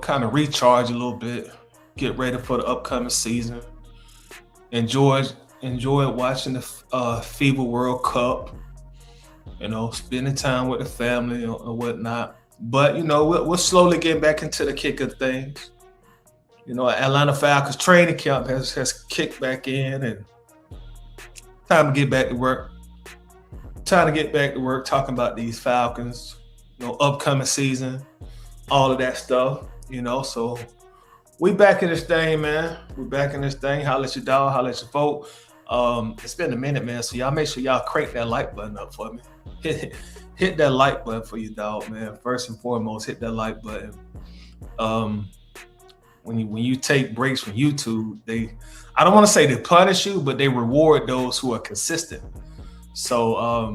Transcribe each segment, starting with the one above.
kind of recharge a little bit, get ready for the upcoming season. Enjoy watching the FIBA World Cup. Spending time with the family or whatnot. But we're slowly getting back into the kick of things. Atlanta Falcons training camp has kicked back in, and time to get back to work. Talking about these Falcons, upcoming season, all of that stuff. So we back in this thing, man. We back in this thing. Holla at your dog, holla at your folk. It's been a minute, man. So y'all make sure y'all crank that like button up for me. Hit that like button for your dog, man. First and foremost, hit that like button. When you take breaks from YouTube, I don't want to say they punish you, but they reward those who are consistent. So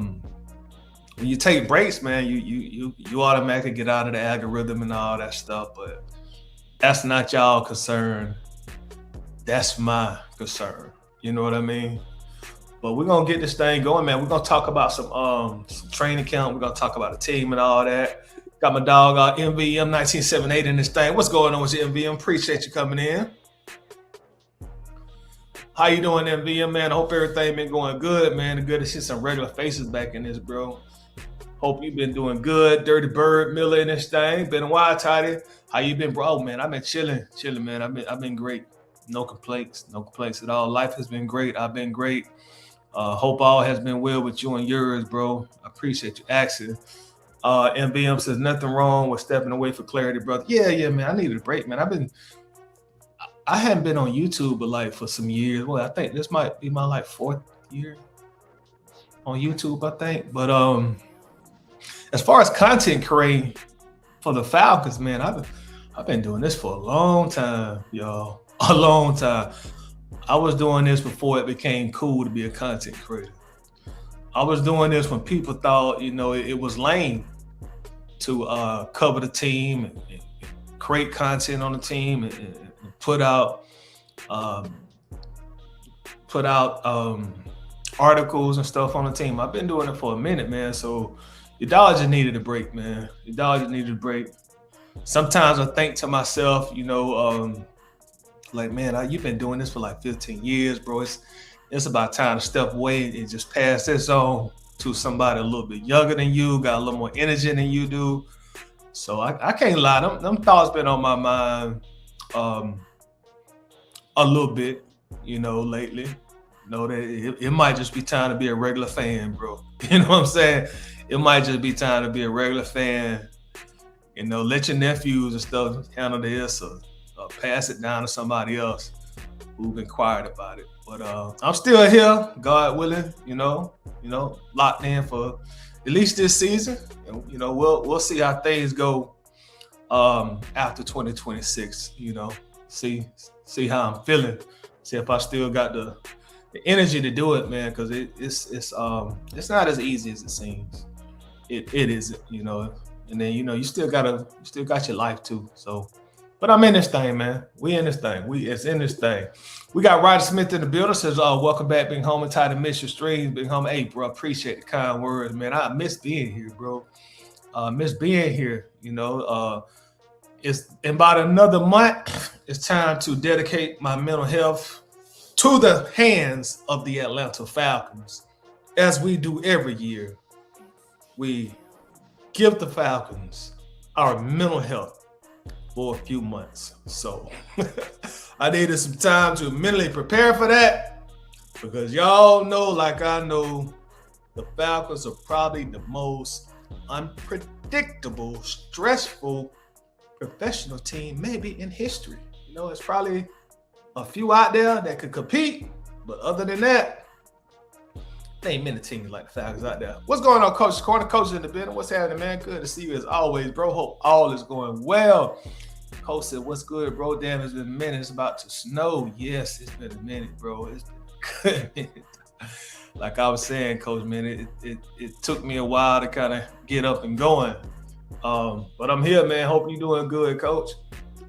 when you take breaks, man, you automatically get out of the algorithm and all that stuff. But that's not y'all concern. That's my concern. You know what I mean? But we're gonna get this thing going, man. We're gonna talk about some training camp. We're gonna talk about the team and all that. Got my dog MVM 1978 in this thing. What's going on with you, MVM? Appreciate you coming in. How you doing, MVM, man? I hope everything been going good, man. Good to see some regular faces back in this, bro. Hope you've been doing good. Dirty Bird Miller in this thing. Been a while, Tidy. How you been, bro? Oh, man, I've been chilling, man. I've been great. No complaints at all. Life has been great. I've been great. Hope all has been well with you and yours, bro. I appreciate you asking. MVM says nothing wrong with stepping away for clarity, brother. Yeah, man. I needed a break, man. I hadn't been on YouTube but for some years. Well, I think this might be my fourth year on YouTube, I think. But as far as content creating for the Falcons, man, I've been doing this for a long time, y'all. A long time. I was doing this before it became cool to be a content creator. I was doing this when people thought, it was lame to cover the team and create content on the team and put out articles and stuff on the team. I've been doing it for a minute, man. So your dog just needed a break, man. Your dog just needed a break. Sometimes I think to myself, man, you've been doing this for 15 years, bro. It's about time to step away and just pass this on to somebody a little bit younger than you, got a little more energy than you do. So I can't lie. Them thoughts been on my mind a little bit, lately. That it might just be time to be a regular fan, bro. You know what I'm saying? It might just be time to be a regular fan. Let your nephews and stuff handle this or pass it down to somebody else who've inquired about it. But I'm still here, God willing, locked in for at least this season. We'll see how things go after 2026, see how I'm feeling. See if I still got the energy to do it, man, because it's not as easy as it seems. It isn't, and then you still got your life too. So but I'm in this thing, man. We in this thing. It's in this thing. We got Ryder Smith in the building. Says, welcome back, Big Homie. Tired to miss your streams, Big Homie. Hey, bro, appreciate the kind words, man. I miss being here, bro. Miss being here. It's in about another month. It's time to dedicate my mental health to the hands of the Atlanta Falcons, as we do every year. We give the Falcons our mental health for a few months. So I needed some time to mentally prepare for that, because y'all know, like I know, the Falcons are probably the most unpredictable, stressful professional team maybe in history. It's probably a few out there that could compete, but other than that, there ain't many teams like the Falcons out there. What's going on, Coach Corner? Coach in the building. What's happening, man? Good to see you as always, bro. Hope all is going well. Coach said, what's good, bro? Damn, it's been a minute. It's about to snow. Yes, it's been a minute, bro. It's been a good minute. Like I was saying, Coach, man, it took me a while to kind of get up and going. But I'm here, man. Hope you're doing good, Coach.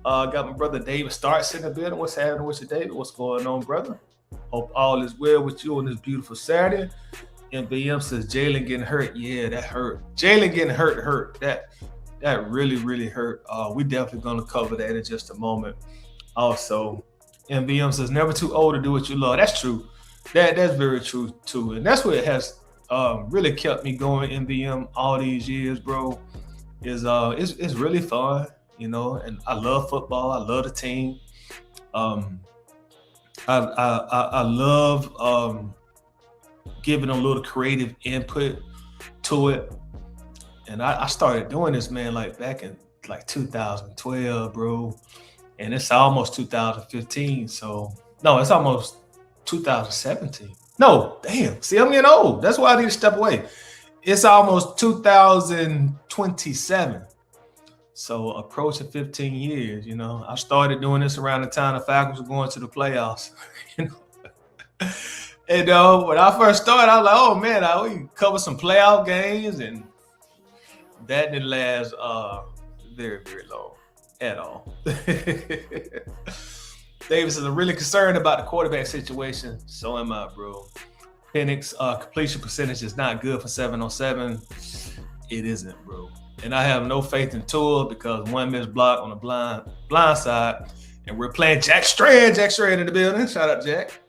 Got my brother David Starks in the building. What's happening with you, David? What's going on, brother? Hope all is well with you on this beautiful Saturday. MBM says Jalen getting hurt. Yeah, that hurt. Jalen getting hurt. that really, really hurt. We definitely gonna cover that in just a moment. Also, MVM says never too old to do what you love. That's true. That's very true too, and that's what has really kept me going. MVM all these years, bro. Is it's really fun, and I love football. I love the team. Um, I love giving a little creative input to it. And I started doing this, man, like back in like 2012, bro. And it's almost 2015. So no, it's almost 2017. No, damn. See, I'm getting old. That's why I need to step away. It's almost 2027. So approaching 15 years, I started doing this around the time the Falcons were going to the playoffs. you know. And when I first started, I was like, oh man, we covered some playoff games, and that didn't last very, very long at all. Davis is really concerned about the quarterback situation. So am I, bro. Penix completion percentage is not good for 7-on-7. It isn't, bro. And I have no faith in Tua because one missed block on the blind side. And we're playing Jack Strand. Jack Strand in the building. Shout out, Jack.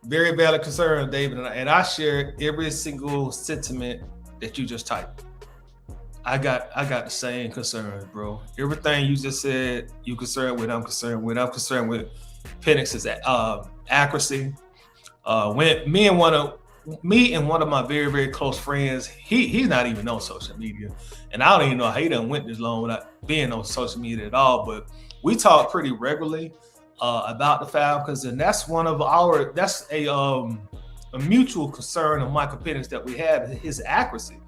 Very valid concern, David. And I share every single sentiment that you just typed. I got the same concerns, bro. Everything you just said, you concerned with, I'm concerned with. I'm concerned with Penix's accuracy. When me and one of my very, very close friends, he's not even on social media, and I don't even know how he done went this long without being on social media at all. But we talk pretty regularly about the Falcons, and that's a mutual concern of Michael Penix that we have, his accuracy.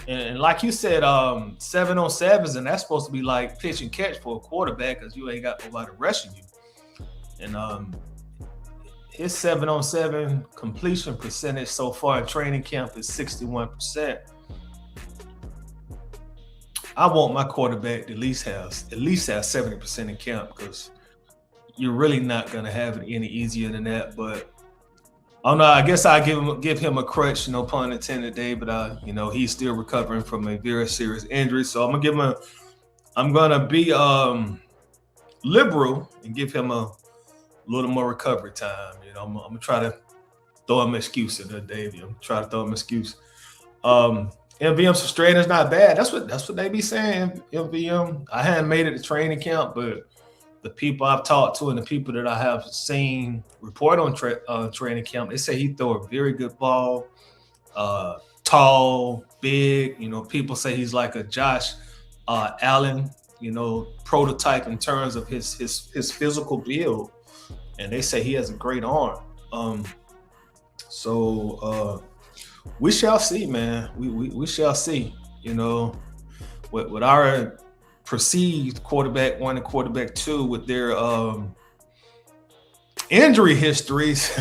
And like you said, 7-on-7s, and that's supposed to be like pitch and catch for a quarterback because you ain't got nobody rushing you. And his 7-on-7 completion percentage so far in training camp is 61%. I want my quarterback to at least have 70% in camp because you're really not going to have it any easier than that. But I don't know. I guess I give him a crutch, no pun intended, Dave. But he's still recovering from a very serious injury. So I'm gonna be liberal and give him a little more recovery time. I'm gonna try to throw him an excuse in there, Dave. I'm trying to throw him an excuse. MVM Strand is not bad. That's what they be saying. MVM. I hadn't made it to training camp, but the people I've talked to and the people that I have seen report on training camp, they say he throw a very good ball, tall, big. People say he's like a Josh Allen, prototype in terms of his physical build, and they say he has a great arm. So we shall see, man. We shall see. With our perceived quarterback 1 and quarterback 2 with their injury histories,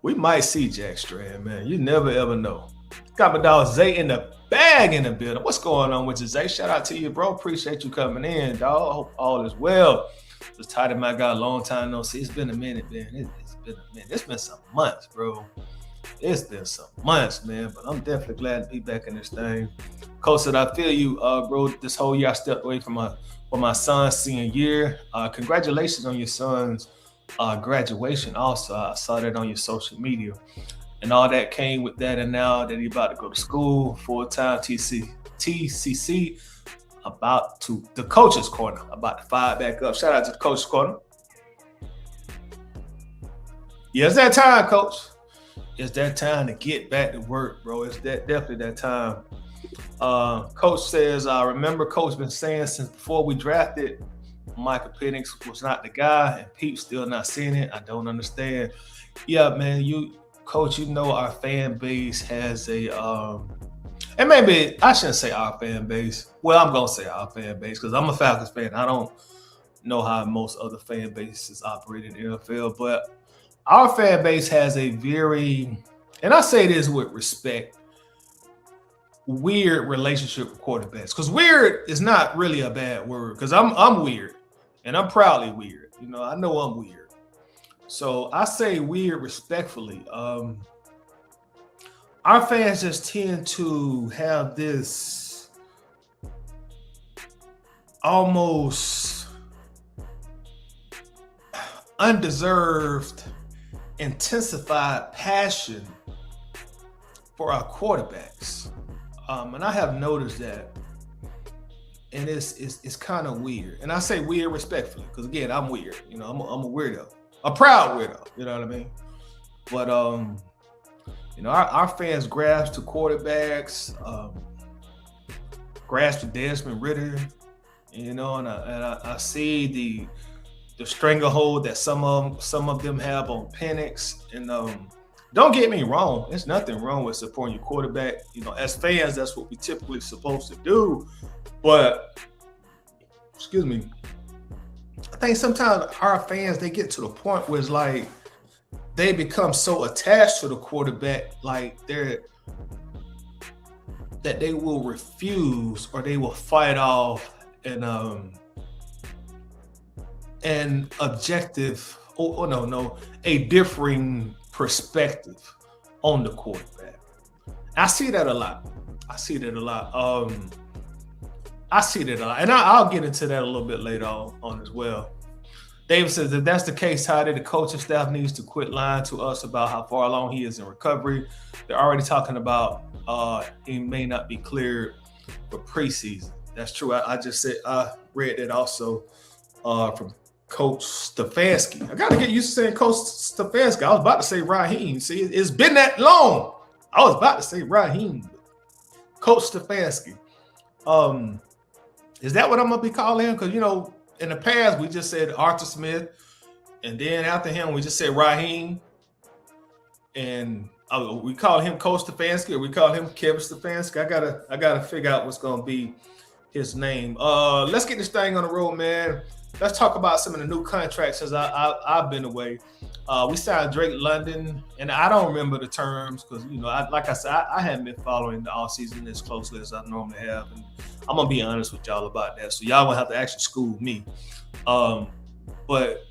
we might see Jack Strand, man. You never ever know. Got my dog Zay in the bag in the building. What's going on with you, Zay? Shout out to you, bro. Appreciate you coming in, dog. Hope all is well. Just tired of my guy, long time no see. It's been a minute, man. It's been a minute. It's been some months, bro. It's been some months, man, but I'm definitely glad to be back in this thing. Coach said, I feel you, bro. This whole year I stepped away from my son's senior year. Congratulations on your son's graduation. Also, I saw that on your social media. And all that came with that, and now that he's about to go to school, full-time TCC, about to the coach's corner, about to fire back up. Shout out to the coach's corner. Yeah, it's that time, coach. It's that time to get back to work, bro. It's definitely that time. Coach says, I remember Coach been saying since before we drafted, Michael Penix was not the guy, and Pete's still not seeing it. I don't understand. Yeah, man, Coach, our fan base has and maybe I shouldn't say our fan base. Well, I'm gonna say our fan base because I'm a Falcons fan. I don't know how most other fan bases operate in the NFL, but our fan base has a very, and I say this with respect, weird relationship with quarterbacks. Because weird is not really a bad word. Because I'm weird, and I'm proudly weird. I know I'm weird. So I say weird respectfully. our fans just tend to have this almost undeserved, intensified passion for our quarterbacks. And I have noticed that, and it's kind of weird. And I say weird respectfully, because again, I'm weird. I'm a weirdo, a proud weirdo. You know what I mean? But our fans grasp to quarterbacks, grasp to Desmond Ritter. And I see the stranglehold that some of them have on Penix. And don't get me wrong, there's nothing wrong with supporting your quarterback. As fans, that's what we typically supposed to do. But excuse me, I think sometimes our fans, they get to the point where it's like they become so attached to the quarterback, like that they will refuse or they will fight off an objective, a differing perspective on the quarterback. I see that a lot. And I'll get into that a little bit later on as well. David says, if that's the case, how did the coaching staff needs to quit lying to us about how far along he is in recovery? They're already talking about he may not be cleared for preseason. That's true. I just said I read that also from Coach Stefanski. I got to get used to saying Coach Stefanski. I was about to say Raheem. See, it's been that long. I was about to say Raheem. Coach Stefanski. Is that what I'm going to be calling him? Because, in the past, we just said Arthur Smith. And then after him, we just said Raheem. And we call him Coach Stefanski, or we call him Kevin Stefanski. I gotta figure out what's going to be his name. Let's get this thing on the road, man. Let's talk about some of the new contracts since I've been away. We signed Drake London, and I don't remember the terms because, like I said, I haven't been following the offseason as closely as I normally have. And I'm going to be honest with y'all about that. So y'all going to have to actually school me. But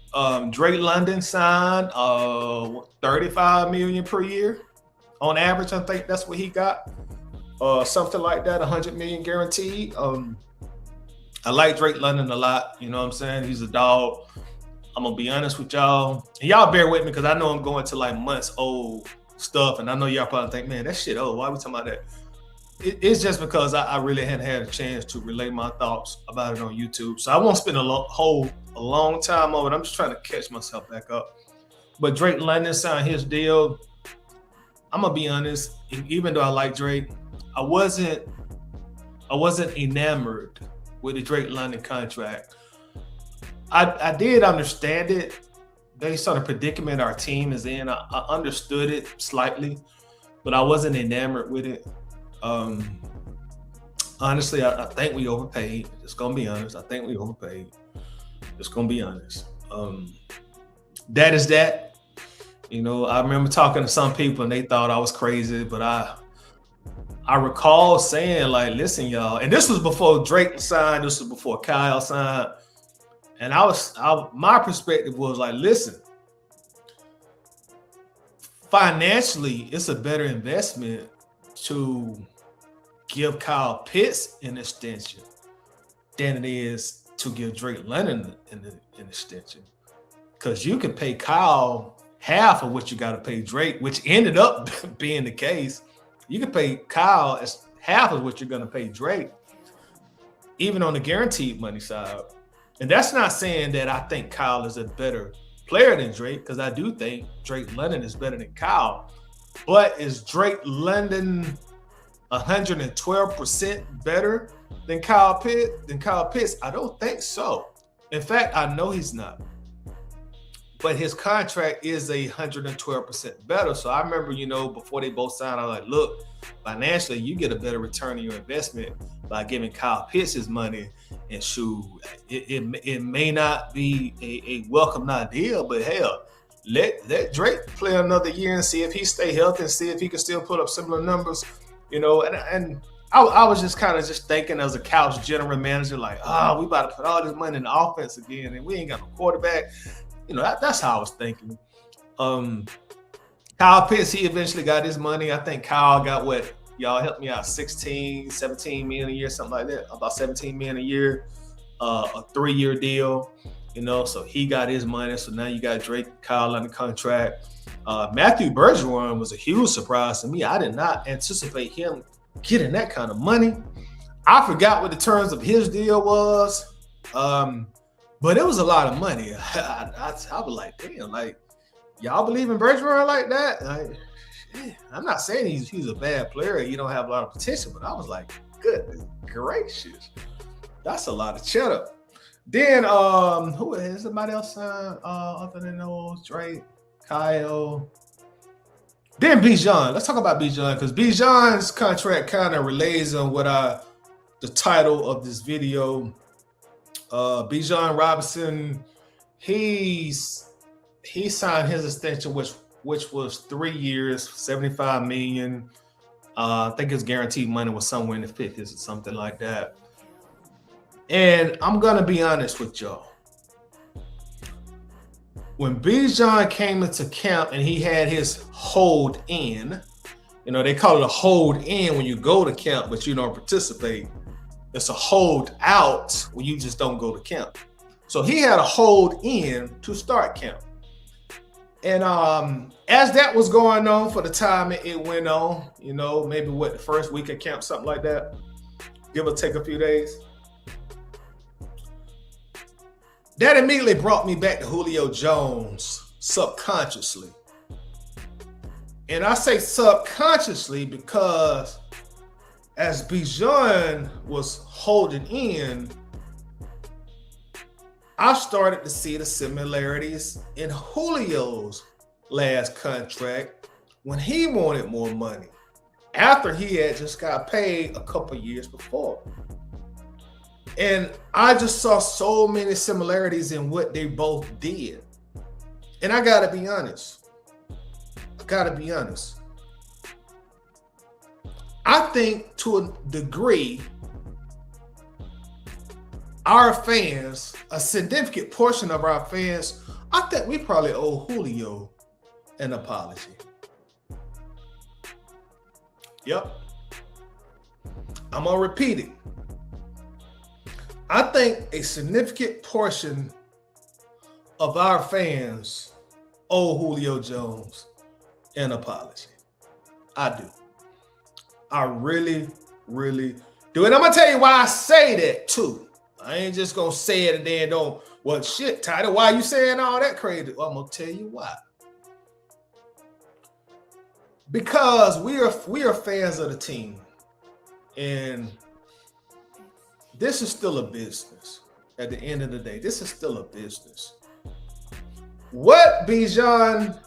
Drake London signed $35 million per year on average. I think that's what he got. Something like that, $100 million guaranteed. I like Drake London a lot. You know what I'm saying? He's a dog. I'm going to be honest with y'all. And y'all bear with me because I know I'm going to like months old stuff. And I know y'all probably think, man, that shit old. Why are we talking about that? It's just because I really hadn't had a chance to relay my thoughts about it on YouTube. So I won't spend a long time on it. I'm just trying to catch myself back up. But Drake London signed his deal. I'm going to be honest. Even though I like Drake, I wasn't enamored with the Drake London contract. I did understand it based on the predicament our team is in. I understood it slightly, but I wasn't enamored with it. Honestly, I think we overpaid. Just gonna be honest. I think we overpaid. Just gonna be honest. That is that. I remember talking to some people and they thought I was crazy, but I recall saying, like, listen, y'all, and this was before Drake signed, this was before Kyle signed. And my perspective was like, listen, financially, it's a better investment to give Kyle Pitts an extension than it is to give Drake London an extension. Because you can pay Kyle half of what you got to pay Drake, which ended up being the case. You can pay Kyle as half of what you're going to pay Drake, even on the guaranteed money side. And that's not saying that I think Kyle is a better player than Drake, because I do think Drake London is better than Kyle. But is Drake London 112% better than Kyle Pitts? I don't think so. In fact, I know he's not. But his contract is 112% better. So I remember, before they both signed, I was like, look, financially, you get a better return on your investment by giving Kyle Pitts his money. And shoot, it may not be a welcome idea, but hell, let Drake play another year and see if he stay healthy and see if he can still put up similar numbers, And I was just kind of thinking as a couch general manager, like, we about to put all this money in the offense again, and we ain't got no quarterback. That's how I was thinking. And Kyle Pitts, he eventually got his money. I think Kyle got what? Y'all help me out, 16, 17 million a year, something like that. About 17 million a year, a 3-year deal, so he got his money. So now you got Drake, Kyle under contract. Matthew Bergeron was a huge surprise to me. I did not anticipate him getting that kind of money. I forgot what the terms of his deal was, but it was a lot of money. I was like, damn, like, y'all believe in Bergeron like that? I'm not saying he's a bad player. He don't have a lot of potential, but I was like, goodness gracious, that's a lot of cheddar. Then who is somebody else other than those? Drake, Kyle. Then Bijan. Let's talk about Bijan because Bijan's contract kind of relays on what the title of this video. Bijan Robinson, he signed his extension, which was 3 years, $75 million. I think his guaranteed money was somewhere in the 50s or something like that. And I'm gonna be honest with y'all. When Bijan came into camp and he had his hold in, they call it a hold in when you go to camp but you don't participate. It's a hold out when you just don't go to camp. So he had a hold in to start camp. And as that was going on for the time it went on, maybe the first week of camp, something like that, give or take a few days. That immediately brought me back to Julio Jones subconsciously. And I say subconsciously because as Bijan was holding in, I started to see the similarities in Julio's last contract when he wanted more money after he had just got paid a couple years before. And I just saw so many similarities in what they both did. And I gotta be honest. I think to a degree, our fans, a significant portion of our fans, I think we probably owe Julio an apology. Yep. I'm gonna repeat it. I think a significant portion of our fans owe Julio Jones an apology. I do. I really, really do. And I'm going to tell you why I say that too. I ain't just going to say it and then don't, well, shit, Tyler, why you saying all that crazy? Well, I'm going to tell you why. Because we are fans of the team. And this is still a business. At the end of the day, this is still a business. What Bijan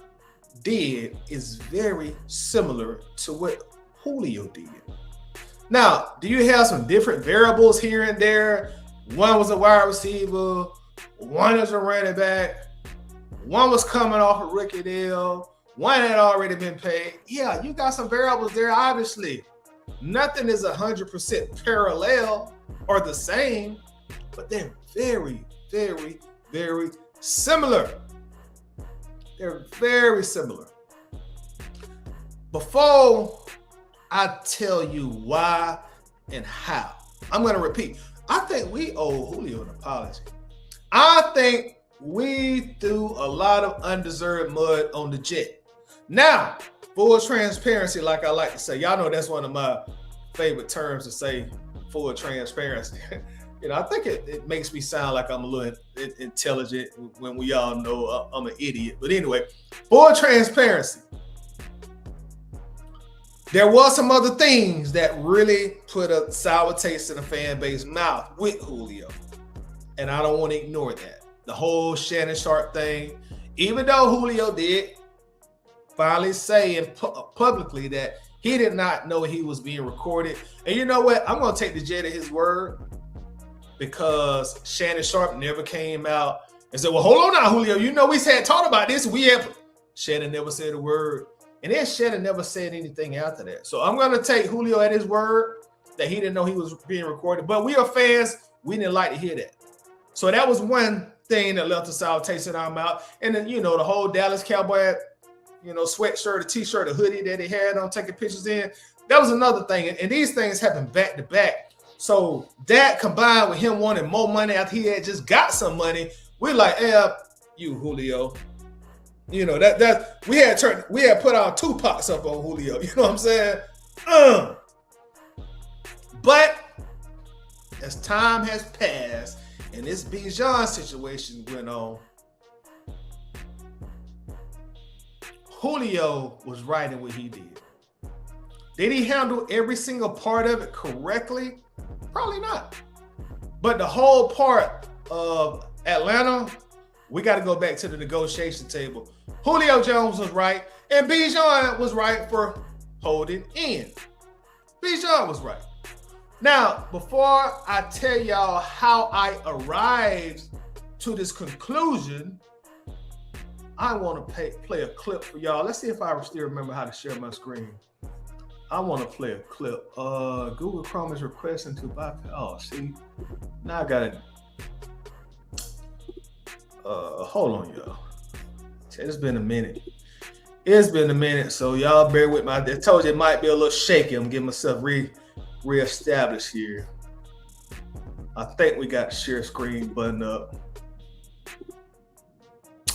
did is very similar to what Julio did. Now, do you have some different variables here and there? One was a wide receiver, one was a running back, one was coming off a rookie deal, one had already been paid. Yeah, you got some variables there, obviously. Nothing is 100% parallel or the same, but they're very, very, very similar. They're very similar. Before I tell you why and how, I'm going to repeat. I think we owe Julio an apology. I think we threw a lot of undeserved mud on the Jet. Now, full transparency, like I like to say, y'all know that's one of my favorite terms to say, full transparency. I think it makes me sound like I'm a little intelligent when we all know I'm an idiot. But anyway, full transparency. There was some other things that really put a sour taste in the fan base mouth with Julio. And I don't want to ignore that. The whole Shannon Sharp thing, even though Julio did finally say publicly that he did not know he was being recorded. And you know what? I'm going to take the Jet at his word because Shannon Sharp never came out and said, well, hold on now, Julio. We had talked about this. Shannon never said a word. And then Shannon never said anything after that. So I'm going to take Julio at his word that he didn't know he was being recorded. But we are fans. We didn't like to hear that. So that was one thing that left a sour taste in our mouth. And then, the whole Dallas Cowboy sweatshirt, a t-shirt, a hoodie that he had on taking pictures in. That was another thing. And these things happen back to back. So that combined with him wanting more money after he had just got some money, we're like, you Julio. That we had put our Tupacs up on Julio. You know what I'm saying? But as time has passed and this Bijan situation went on, Julio was right in what he did. Did he handle every single part of it correctly? Probably not. But the whole part of Atlanta, we got to go back to the negotiation table. Julio Jones was right, and Bijan was right for holding in. Bijan was right. Now, before I tell y'all how I arrived to this conclusion, I want to play a clip for y'all. Let's see if I still remember how to share my screen. I want to play a clip. Google Chrome is requesting to bypass. Oh, see, now I got it. Hold on, y'all. It's been a minute. It's been a minute, so y'all bear with me. I told you it might be a little shaky. I'm getting myself reestablished here. I think we got the share screen button up.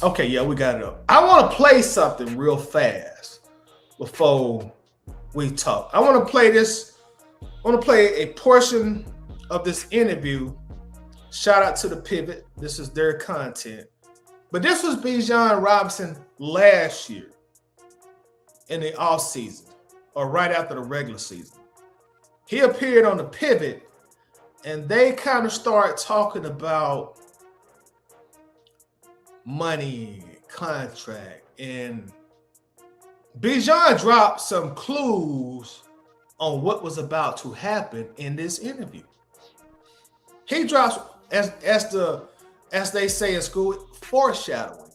Okay, yeah, we got it up. I want to play something real fast before we talk. I want to play this. I want to play a portion of this interview. Shout out to the Pivot. This is their content. But this was Bijan Robinson last year in the offseason, or right after the regular season. He appeared on the Pivot, and they kind of start talking about money, contract, and Bijan dropped some clues on what was about to happen in this interview. He drops, as they say in school, foreshadowing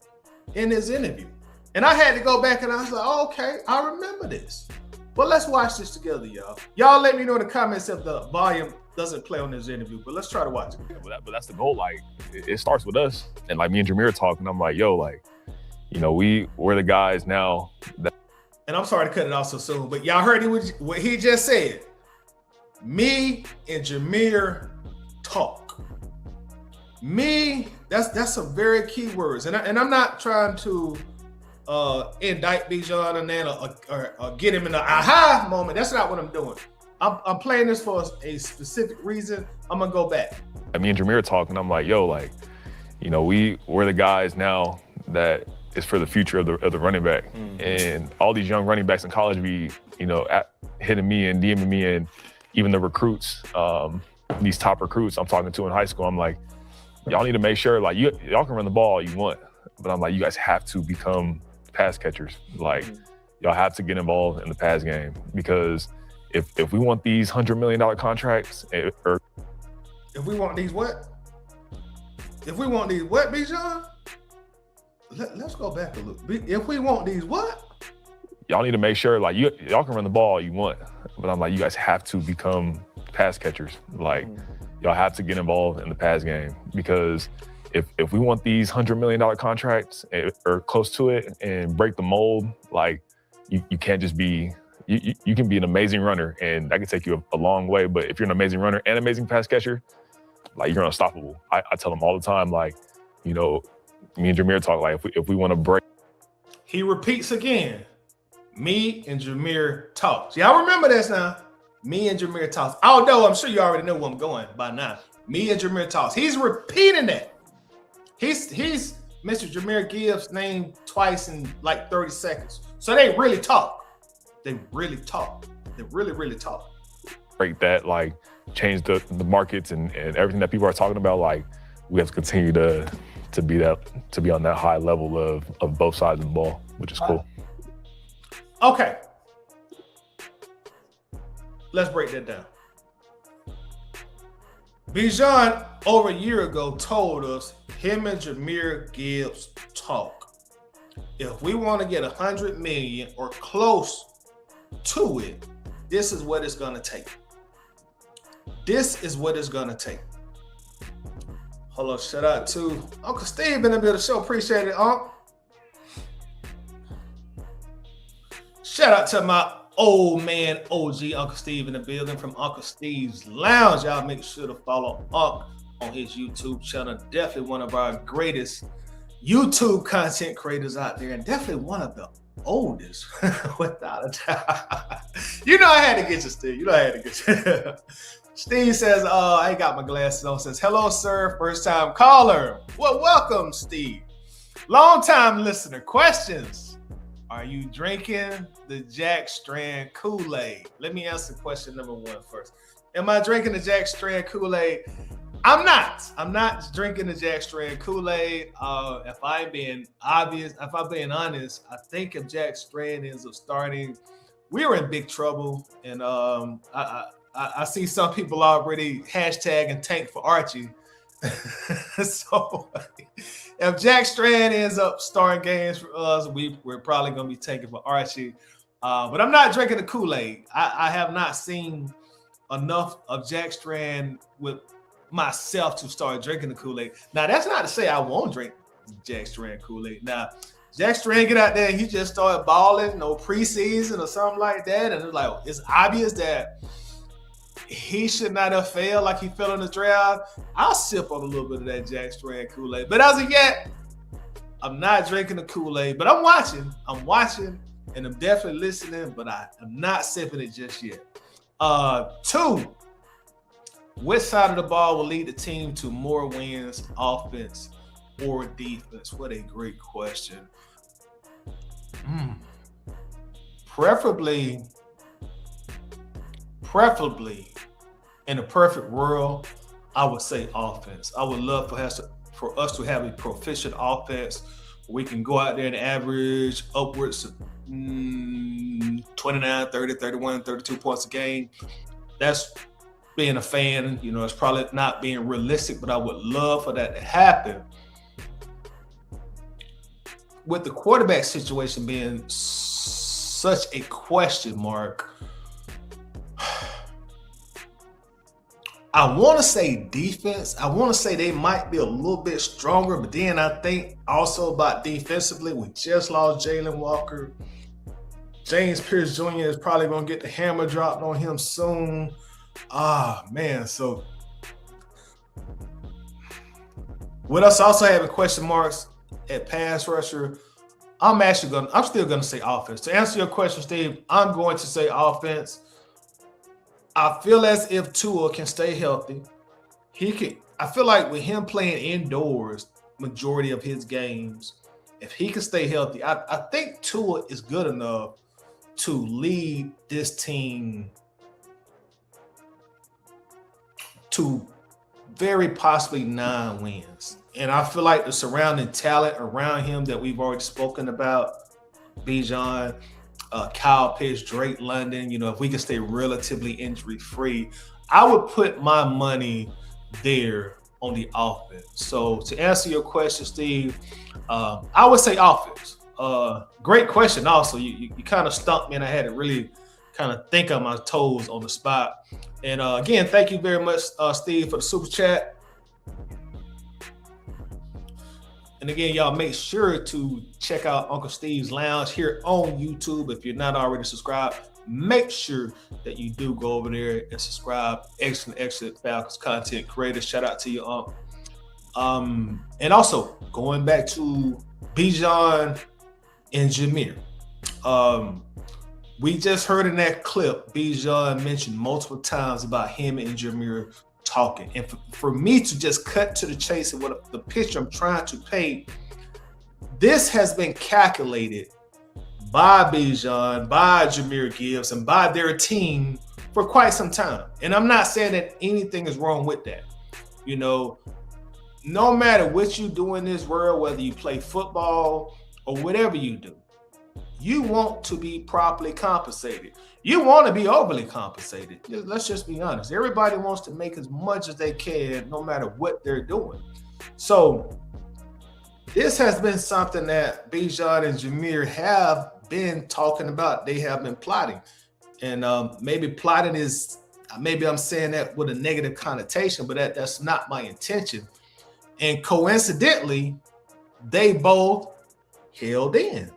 in his interview. And I had to go back and I was like, oh, okay, I remember this. But let's watch this together, y'all. Y'all let me know in the comments if the volume doesn't play on this interview, but let's try to watch it. Yeah, but that's the goal. Like, it starts with us. And like me and Jameer talking, I'm like, yo, like, we're the guys now that. And I'm sorry to cut it off so soon, but y'all heard what he just said. Me and Jameer talk. Me, that's some very key words. And I'm not trying to indict Bijan and then or get him in an aha moment. That's not what I'm doing. I'm playing this for a specific reason. I'm gonna go back. Me and Jameer talking, I'm like, yo, like, we're the guys now that is for the future of the running back. And all these young running backs in college be, hitting me and DMing me, and even the recruits, these top recruits I'm talking to in high school, I'm like, y'all need to make sure, like, y'all can run the ball all you want, but I'm like, you guys have to become pass catchers. Like, y'all have to get involved in the pass game, because if we want these $100 million contracts, or if we want these what? If we want these what, Bijan? Let's go back a little. If we want these what? Y'all need to make sure, like, y'all can run the ball all you want, but I'm like, you guys have to become pass catchers. Like, y'all have to get involved in the pass game, because if we want these $100 million contracts or close to it and break the mold, like, you can't just be, you can be an amazing runner and that can take you a long way. But if you're an amazing runner and amazing pass catcher, like, you're unstoppable. I tell them all the time, like, me and Jameer talk, like, if we want to break. He repeats again, me and Jameer talks. Y'all remember this now. Me and Jameer talks. Although I'm sure you already know where I'm going by now. Me and Jameer talks. He's repeating that. He's Mr. Jameer Gibbs' name twice in like 30 seconds. So they really talk. They really talk. They really talk. Break that, like, change the markets and everything that people are talking about. Like, we have to continue to be on that high level of both sides of the ball, which is cool. Okay. Let's break that down. Bijan, over a year ago, told us him and Jameer Gibbs talk. If we want to get $100 million or close to it, this is what it's going to take. This is what it's going to take. Hold on, shout out to Uncle Steve in the middle of the show. Appreciate it, Unc. Shout out to my old man, OG Uncle Steve in the building from Uncle Steve's Lounge. Y'all make sure to follow Unc on his YouTube channel. Definitely one of our greatest YouTube content creators out there, and definitely one of the oldest, without a doubt. You know I had to get you, Steve. You know I had to get you. Steve says, I ain't got my glasses on. Says, hello, sir. First time caller. Well, welcome, Steve. Long time listener. Questions. Are you drinking the Jack Strand Kool-Aid? Let me answer question number 1 first. Am I drinking the Jack Strand Kool-Aid? I'm not. I'm not drinking the Jack Strand Kool-Aid. If I'm being honest, I think if Jack Strand ends up starting, we're in big trouble. And I see some people already hashtagging tank for Archie. So if Jack Strand ends up starting games for us, we're probably going to be tanking for Archie. But I'm not drinking the Kool-Aid. I have not seen enough of Jack Strand with myself to start drinking the Kool-Aid. Now, that's not to say I won't drink Jack Strand Kool-Aid. Now, Jack Strand get out there, he just started balling, no preseason or something like that. And it's like, it's obvious that he should not have failed like he fell in the draft. I'll sip on a little bit of that Jack Strand Kool-Aid. But as of yet, I'm not drinking the Kool-Aid, but I'm watching, and I'm definitely listening, but I am not sipping it just yet. 2, which side of the ball will lead the team to more wins, offense or defense? What a great question. Preferably, in a perfect world, I would say offense. I would love for us to have a proficient offense where we can go out there and average upwards of 29, 30, 31, 32 points a game. That's being a fan. You know, it's probably not being realistic, but I would love for that to happen. With the quarterback situation being such a question mark, I want to say defense. I want to say they might be a little bit stronger, but then I think also about defensively, we just lost Jalen Walker. James Pierce Jr. is probably going to get the hammer dropped on him soon. Man. So with us also having question marks at pass rusher, I'm still going to say offense. To answer your question, Steve, I'm going to say offense. I feel as if Tua can stay healthy. I feel like with him playing indoors majority of his games, if he can stay healthy, I think Tua is good enough to lead this team to very possibly 9 wins. And I feel like the surrounding talent around him that we've already spoken about, Bijan, Kyle Pitts, Drake London, you know, if we can stay relatively injury-free, I would put my money there on the offense. So to answer your question, Steve, I would say offense. Great question also. You kind of stumped me and I had to really kind of think on my toes on the spot. And again, thank you very much, Steve, for the super chat. And again, y'all make sure to check out Uncle Steve's Lounge here on YouTube. If you're not already subscribed, make sure that you do go over there and subscribe. Excellent Falcons content creators. Shout out to you, Unc. And also, going back to Bijan and Jameer. We just heard in that clip, Bijan mentioned multiple times about him and Jameer talking. And for me to just cut to the chase of what the picture I'm trying to paint, this has been calculated by Bijan, by Jameer Gibbs, and by their team for quite some time. And I'm not saying that anything is wrong with that. You know, no matter what you do in this world, whether you play football or whatever you do, you want to be properly compensated. You want to be overly compensated. Let's just be honest. Everybody wants to make as much as they can, no matter what they're doing. So this has been something that Bijan and Jameer have been talking about. They have been plotting. And maybe plotting is, maybe I'm saying that with a negative connotation, but that's not my intention. And coincidentally, they both held in.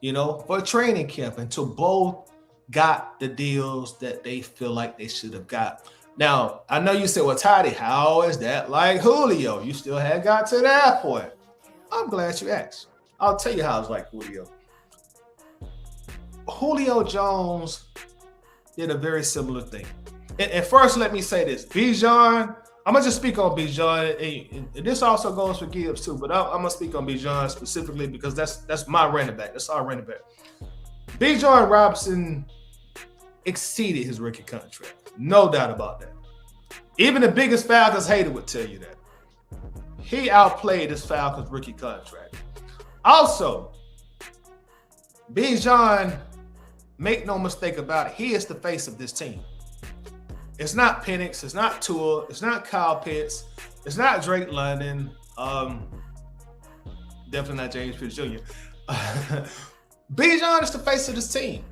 for training camp until both got the deals that they feel like they should have got. Now, I know you said, well, Toddy, how is that like Julio? You still had got to that point. I'm glad you asked. I'll tell you how it's like Julio. Julio Jones did a very similar thing. And first, let me say this. Bijan, I'm going to just speak on Bijan. And this also goes for Gibbs too, but I'm going to speak on Bijan specifically because that's my running back. That's our running back. Bijan Robinson exceeded his rookie contract. No doubt about that. Even the biggest Falcons hater would tell you that. He outplayed his Falcons rookie contract. Also, Bijan, make no mistake about it, he is the face of this team. It's not Penix, it's not Tua, it's not Kyle Pitts, it's not Drake London, definitely not James Pitts Jr. Bijan is the face of this team.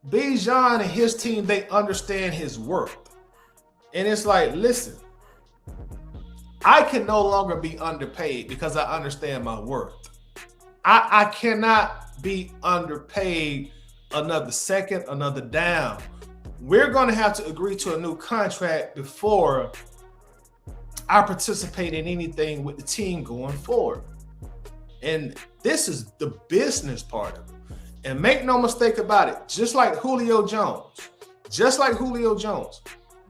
Bijan and his team, they understand his worth. And it's like, listen, I can no longer be underpaid because I understand my worth. I cannot be underpaid another second, another down. We're going to have to agree to a new contract before I participate in anything with the team going forward. And this is the business part of it. And make no mistake about it, just like Julio Jones,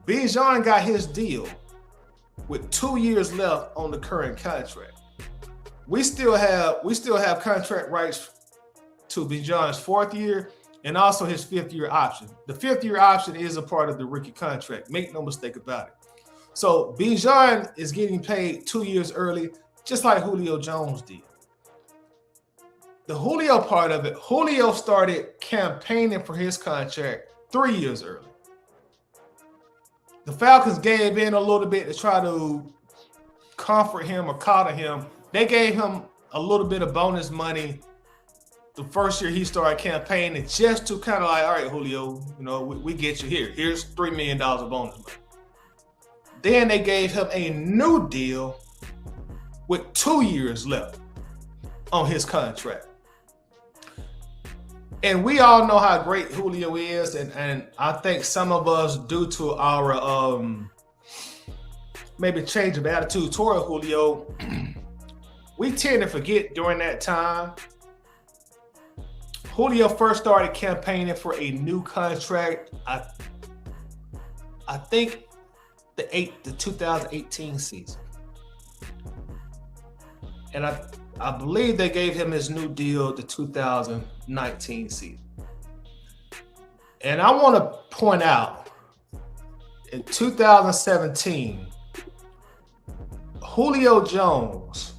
Bijan got his deal with 2 years left on the current contract. We still have contract rights to Bijan's 4th year and also his 5th year option. The 5th year option is a part of the rookie contract. Make no mistake about it. So Bijan is getting paid 2 years early, just like Julio Jones did. The Julio part of it, Julio started campaigning for his contract 3 years early. The Falcons gave in a little bit to try to comfort him or coddle him. They gave him a little bit of bonus money the first year he started campaigning, just to kind of like, all right, Julio, we get you here. Here's $3 million of bonus money. Then they gave him a new deal with 2 years left on his contract. And we all know how great Julio is, and I think some of us, due to our maybe change of attitude toward Julio, we tend to forget during that time. Julio first started campaigning for a new contract, I think the 2018 season. And I believe they gave him his new deal the 2019 season. And I want to point out, in 2017, Julio Jones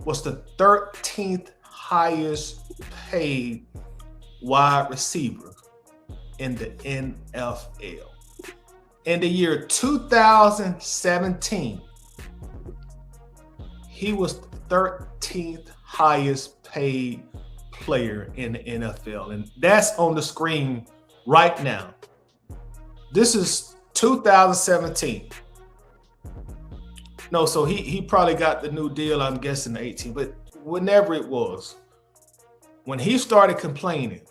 was the 13th highest paid wide receiver in the NFL. In the year 2017, he was the 13th highest paid player in the NFL. And that's on the screen right now. This is 2017. No, so he probably got the new deal, I'm guessing, 18. But whenever it was, when he started complaining,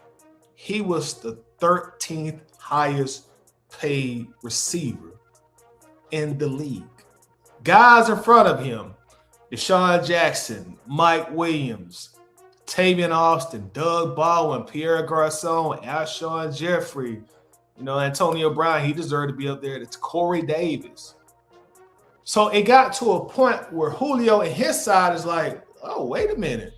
he was the 13th highest paid receiver in the league. Guys in front of him, Deshaun Jackson, Mike Williams, Tavian Austin, Doug Baldwin, Pierre Garcon, Alshon Jeffrey, Antonio Brown, he deserved to be up there. It's Corey Davis. So it got to a point where Julio and his side is like, oh, wait a minute.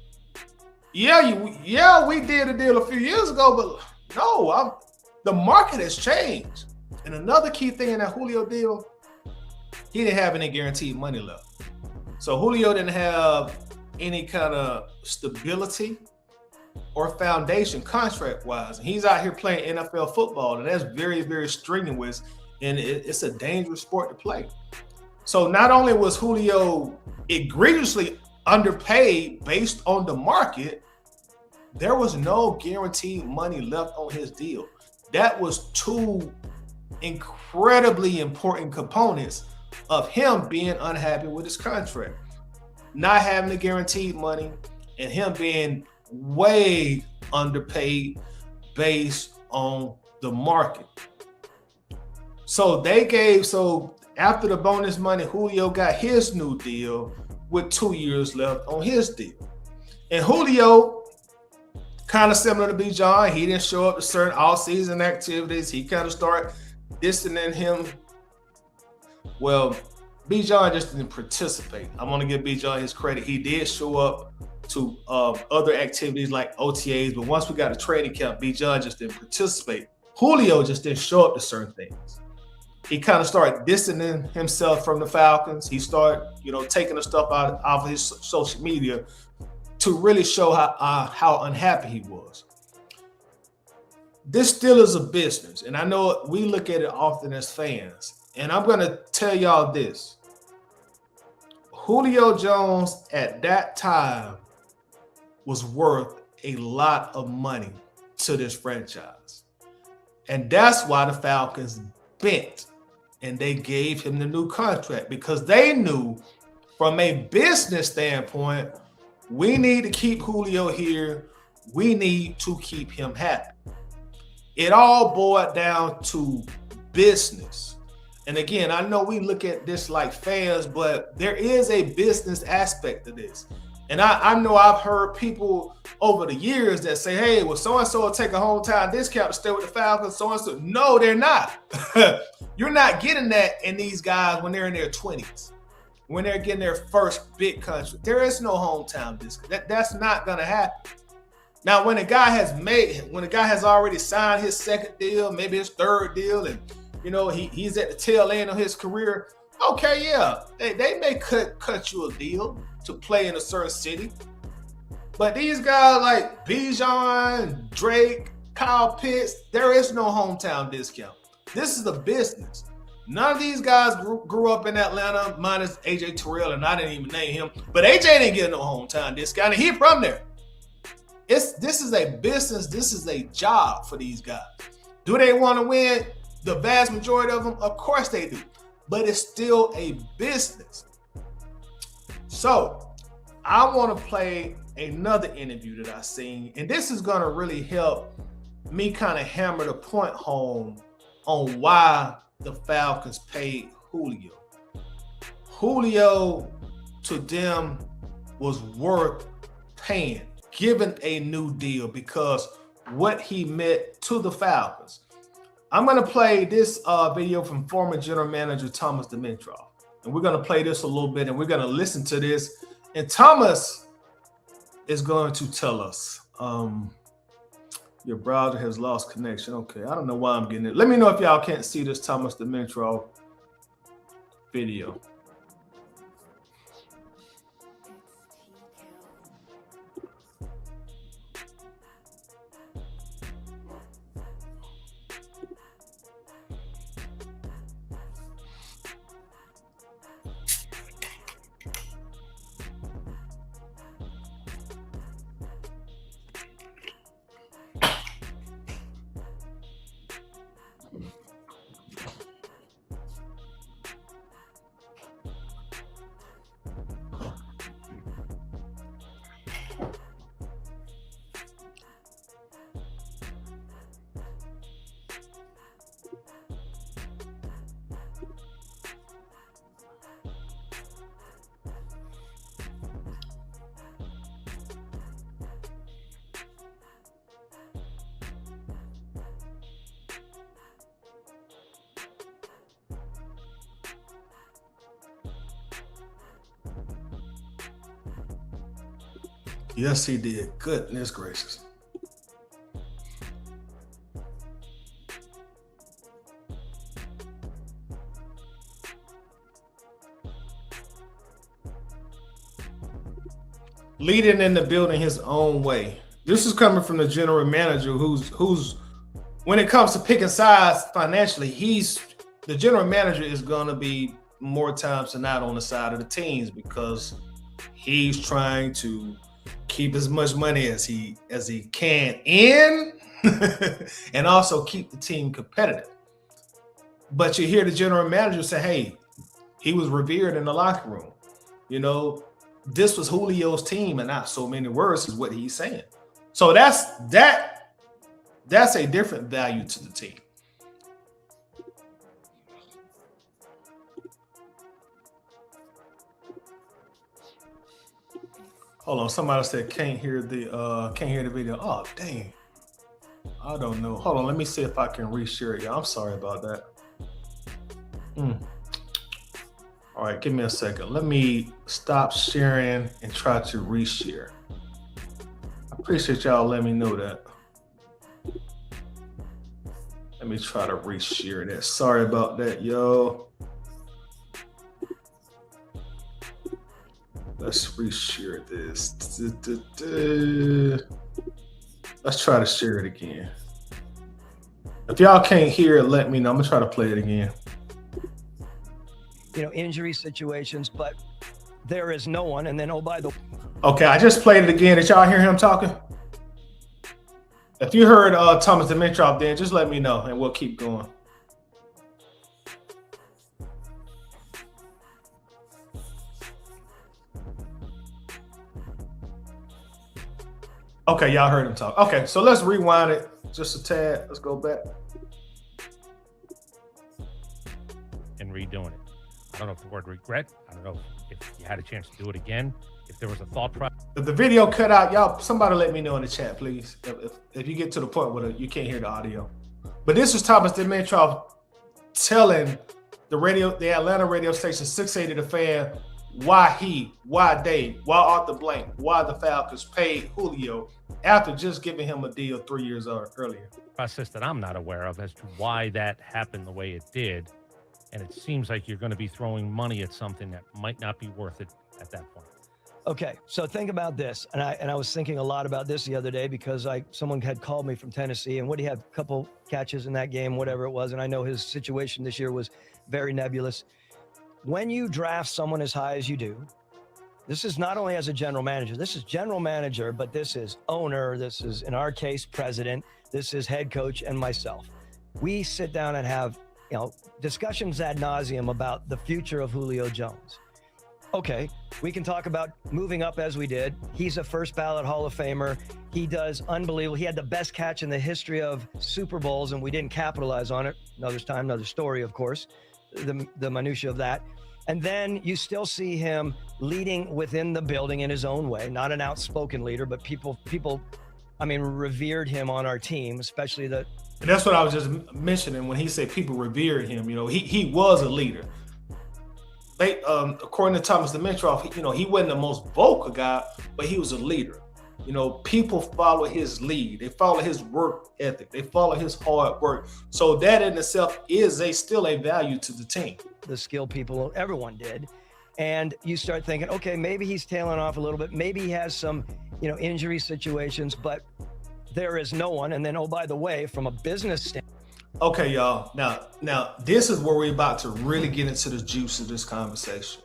Yeah, we did a deal a few years ago, but no, the market has changed. And another key thing in that Julio deal, he didn't have any guaranteed money left. So Julio didn't have any kind of stability or foundation contract-wise. And he's out here playing NFL football, and that's very, very strenuous, and it's a dangerous sport to play. So not only was Julio egregiously underpaid based on the market, there was no guaranteed money left on his deal. That was two incredibly important components of him being unhappy with his contract. Not having the guaranteed money and him being way underpaid based on the market. So after the bonus money, Julio got his new deal with 2 years left on his deal. And Julio, kind of similar to Bijan, he didn't show up to certain all-season activities. He kind of started distancing him. Well, Bijan just didn't participate. I want to give Bijan his credit. He did show up to other activities like OTAs, but once we got a training camp, Bijan just didn't participate. Julio just didn't show up to certain things. He kind of started distancing himself from the Falcons. He started, taking the stuff out of his social media to really show how unhappy he was. This still is a business, and I know we look at it often as fans. And I'm going to tell y'all this. Julio Jones at that time was worth a lot of money to this franchise. And that's why the Falcons bent and they gave him the new contract, because they knew from a business standpoint, we need to keep Julio here. We need to keep him happy. It all boiled down to business. And again, I know we look at this like fans, but there is a business aspect to this. And I know I've heard people over the years that say, hey, well, so-and-so will take a hometown discount to stay with the Falcons, so-and-so. No, they're not. You're not getting that in these guys when they're in their 20s, when they're getting their first big contract. There is no hometown discount. That's not going to happen. Now, when a guy has already signed his second deal, maybe his third deal, and he's at the tail end of his career, okay, yeah, they may cut you a deal to play in a certain city. But these guys like Bijan, Drake, Kyle Pitts, there is no hometown discount. This is a business. None of these guys grew up in Atlanta, minus AJ Terrell, and I didn't even name him. But AJ didn't get no hometown discount, and he from there. This is a business. This is a job for these guys. Do they want to win? The vast majority of them, of course they do. But it's still a business. So I want to play another interview that I seen, and this is going to really help me kind of hammer the point home on why the Falcons paid Julio. Julio, to them, was worth paying, given a new deal, because what he meant to the Falcons. I'm going to play this video from former general manager Thomas Dimitroff. And we're going to play this a little bit, and we're going to listen to this. And Thomas is going to tell us, your browser has lost connection. Okay, I don't know why I'm getting it. Let me know if y'all can't see this Thomas Dimitroff video. Yes, he did. Goodness gracious. Leading in the building his own way. This is coming from the general manager who's when it comes to picking sides financially, the general manager is going to be more times than not on the side of the teams, because he's trying to keep as much money as he can in and also keep the team competitive. But you hear the general manager say, hey, he was revered in the locker room. this was Julio's team and not so many words is what he's saying. So that's a different value to the team. Hold on, somebody said can't hear the video. Oh dang. I don't know. Hold on, let me see if I can reshare it. I'm sorry about that. All right, give me a second. Let me stop sharing and try to reshare. I appreciate y'all letting me know that. Let me try to reshare that. Sorry about that, yo. Let's reshare this. Let's try to share it again. If y'all can't hear it, let me know. I'm gonna try to play it again. Injury situations, but there is no one. And then, oh, by the way. Okay, I just played it again. Did y'all hear him talking? If you heard Thomas Dimitroff, then just let me know and we'll keep going. Okay, y'all heard him talk. Okay, so let's rewind it just a tad. Let's go back. And redoing it. I don't know if the word regret. I don't know if you had a chance to do it again. If there was a thought process. If the video cut out, y'all, somebody let me know in the chat, please. If you get to the point where you can't hear the audio. But this was Thomas Dimitroff telling the Atlanta radio station 680 The Fan why Arthur Blank, why the Falcons paid Julio after just giving him a deal 3 years earlier. Process that I'm not aware of as to why that happened the way it did. And it seems like you're going to be throwing money at something that might not be worth it at that point. Okay, so think about this, and I was thinking a lot about this the other day because someone had called me from Tennessee, and Woody had a couple catches in that game, whatever it was, and I know his situation this year was very nebulous. When you draft someone as high as you do, this is not only as a general manager, this is general manager, but this is owner, this is, in our case, president, this is head coach, and myself. We sit down and have discussions ad nauseum about the future of Julio Jones. Okay, we can talk about moving up as we did. He's a first ballot Hall of Famer. He does unbelievable. He had the best catch in the history of Super Bowls, and we didn't capitalize on it. Another time, another story, of course, the minutia of that. And then you still see him leading within the building in his own way, not an outspoken leader, but people, revered him on our team, especially the. And that's what I was just mentioning when he said people revered him. He was a leader. According to Thomas Dimitroff, he wasn't the most vocal guy, but he was a leader. People follow his lead. They follow his work ethic. They follow his hard work. So that in itself is still a value to the team. The skilled people, everyone did. And you start thinking, okay, maybe he's tailing off a little bit. Maybe he has some, injury situations, but there is no one. And then, oh, by the way, from a business standpoint. Okay, y'all. Now, this is where we're about to really get into the juice of this conversation.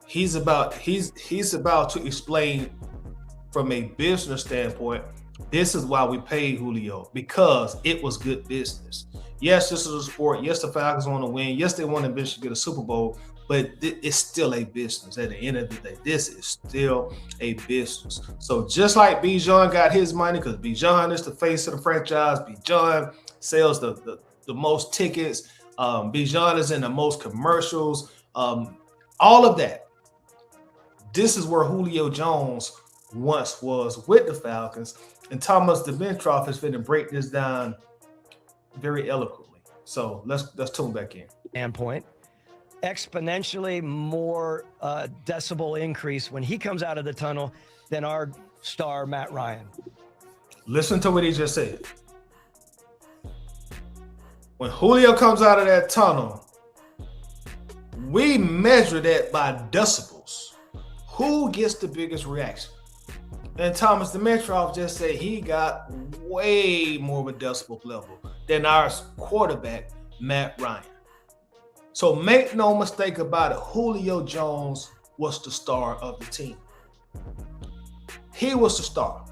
He's about to explain from a business standpoint. This is why we paid Julio, because it was good business. Yes, this is a sport. Yes, the Falcons want to win. Yes, they want to eventually get a Super Bowl, but it's still a business. At the end of the day, this is still a business. So just like Bijan got his money, because Bijan is the face of the franchise. Bijan sells the most tickets. Bijan is in the most commercials. All of that. This is where Julio Jones once was with the Falcons, and Thomas Dimitroff is going to break this down very eloquently. So let's tune back in. Standpoint, exponentially more decibel increase when he comes out of the tunnel than our star Matt Ryan. Listen to what he just said. When Julio comes out of that tunnel, we measure that by decibels. Who gets the biggest reaction? And Thomas Dimitroff just said he got way more of a decibel level than our quarterback, Matt Ryan. So make no mistake about it, Julio Jones was the star of the team. He was the star.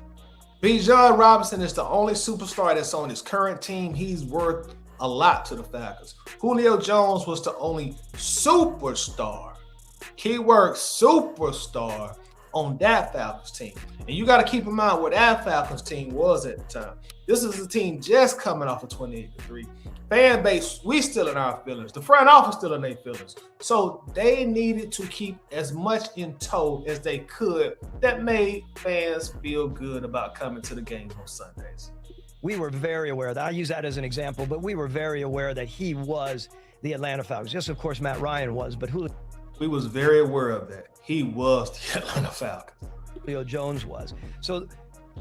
Bijan Robinson is the only superstar that's on his current team. He's worth a lot to the Falcons. Julio Jones was the only superstar, keyword superstar, on that Falcons team. And you got to keep in mind where that Falcons team was at the time. This is a team just coming off of 28-3. Fan base, we still in our feelings. The front office still in their feelings. So they needed to keep as much in tow as they could that made fans feel good about coming to the game on Sundays. We were very aware of that. I use that as an example, but we were very aware that he was the Atlanta Falcons. Yes, of course, Matt Ryan was, but we was very aware of that. He was the Atlanta Falcons. Julio Jones was. So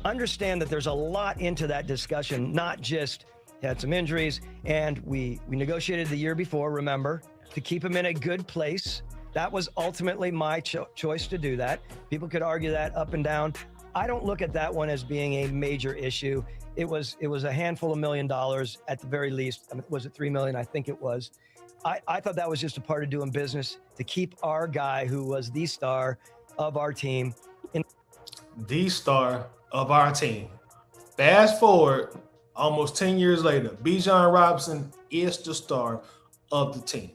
understand that there's a lot into that discussion, not just had some injuries, and we negotiated the year before, remember, to keep him in a good place. That was ultimately my choice to do that. People could argue that up and down. I don't look at that one as being a major issue. It was a handful of $1 million at the very least. I mean, was it $3 million? I think it was. I thought that was just a part of doing business to keep our guy who was the star of our team. The star of our team. Fast forward almost 10 years later, Bijan Robinson is the star of the team.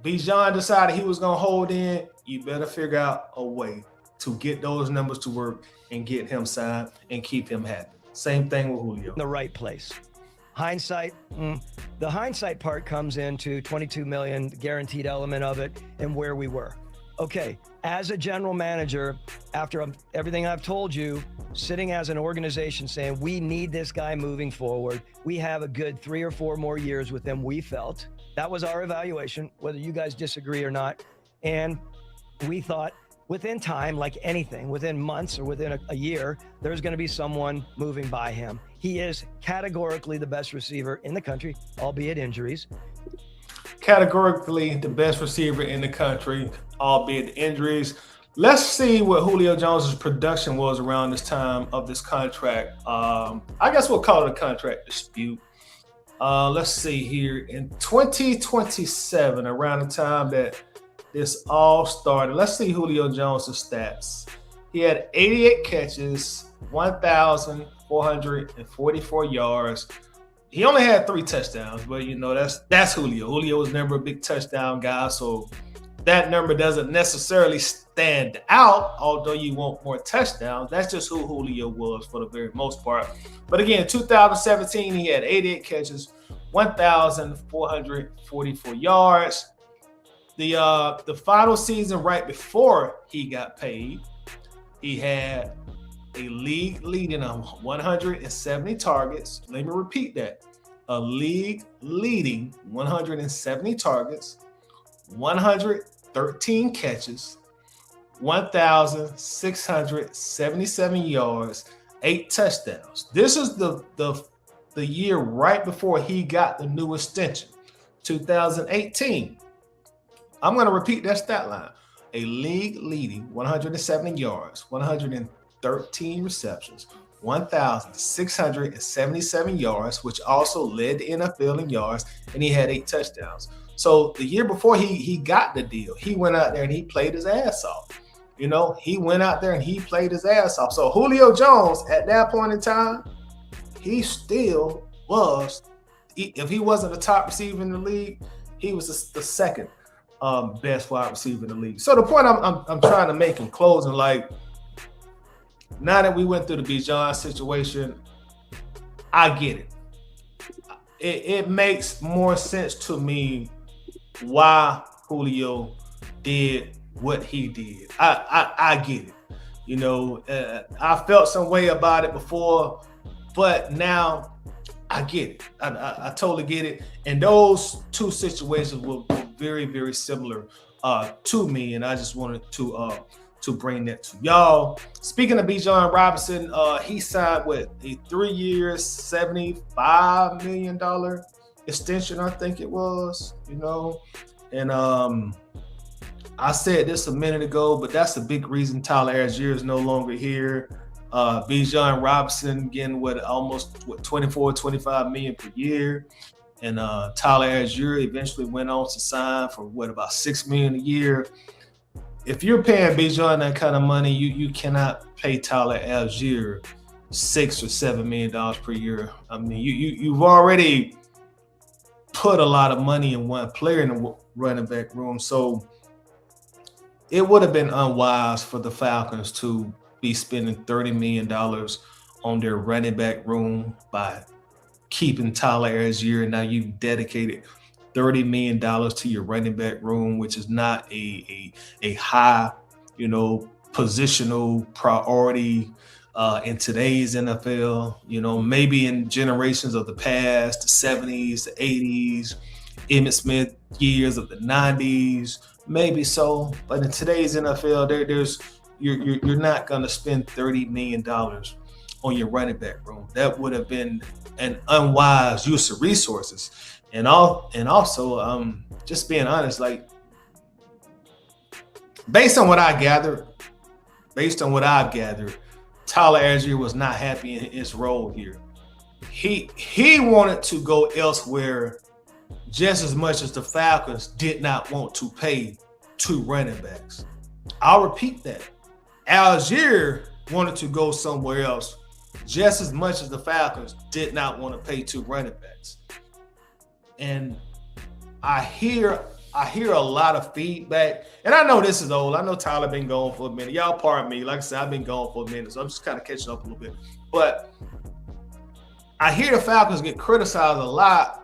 Bijan decided he was going to hold in. You better figure out a way to get those numbers to work and get him signed and keep him happy. Same thing with Julio. In the right place. Hindsight, the hindsight part comes into $22 million, the guaranteed element of it, and where we were. Okay, as a general manager, after everything I've told you, sitting as an organization saying we need this guy moving forward, we have a good 3 or 4 more years with him, we felt. That was our evaluation, whether you guys disagree or not. And we thought within time, like anything, within months or within a year, there's going to be someone moving by him. He is categorically the best receiver in the country, albeit injuries. Categorically the best receiver in the country, albeit injuries. Let's see what Julio Jones's production was around this time of this contract. I guess we'll call it a contract dispute. Let's see here. In 2027, around the time that this all started, let's see Julio Jones's stats. He had 88 catches, 1,444 yards. He only had 3 touchdowns, but you know that's Julio. Julio was never a big touchdown guy, so that number doesn't necessarily stand out, although you want more touchdowns. That's just who Julio was for the very most part. But again, 2017, he had 88 catches, 1,444 yards. The final season right before he got paid, he had a league leading 170 targets. Let me repeat that. A league leading 170 targets, 113 catches, 1,677 yards, 8 touchdowns. This is the year right before he got the new extension, 2018. I'm going to repeat that stat line. A league-leading 170 yards, 113 receptions, 1,677 yards, which also led the NFL in yards, and he had 8 touchdowns. So the year before he got the deal, he went out there and he played his ass off. You know, he went out there and he played his ass off. So Julio Jones, at that point in time, he still was, if he wasn't the top receiver in the league, he was the second best wide receiver in the league. So the point I'm trying to make in closing, like, now that we went through the Bijan situation, I get it. It makes more sense to me why Julio did what he did. I get it. You know, I felt some way about it before, but now I get it. I totally get it. And those two situations were very, very similar to me, and I just wanted to bring that to y'all. Speaking of Bijan Robinson, he signed with a 3 years, $75 million extension, I think it was, you know. And I said this a minute ago, but that's a big reason Tyler Algier is no longer here. Bijan Robinson getting almost 24-25 million per year. And Tyler Algier eventually went on to sign for about $6 million a year. If you're paying Bijan that kind of money, you cannot pay Tyler Algier $6 or $7 million per year. I mean, you've already put a lot of money in one player in the running back room. So it would have been unwise for the Falcons to be spending $30 million on their running back room by keeping Tyler Algier. Now you've dedicated $30 million to your running back room, which is not a high, positional priority in today's NFL. Maybe in generations of the past, the 70s, the 80s, Emmitt Smith years of the 90s, maybe so. But in today's NFL, you're not going to spend $30 million on your running back room. That would have been an unwise use of resources. And also, just being honest, like, based on what I've gathered, Tyler Algier was not happy in his role here. He wanted to go elsewhere just as much as the Falcons did not want to pay 2 running backs. I'll repeat that. Algier wanted to go somewhere else just as much as the Falcons did not want to pay 2 running backs. And I hear a lot of feedback, and I know this is old. I know Tyler been gone for a minute. Y'all pardon me. Like I said, I've been gone for a minute, so I'm just kind of catching up a little bit. But I hear the Falcons get criticized a lot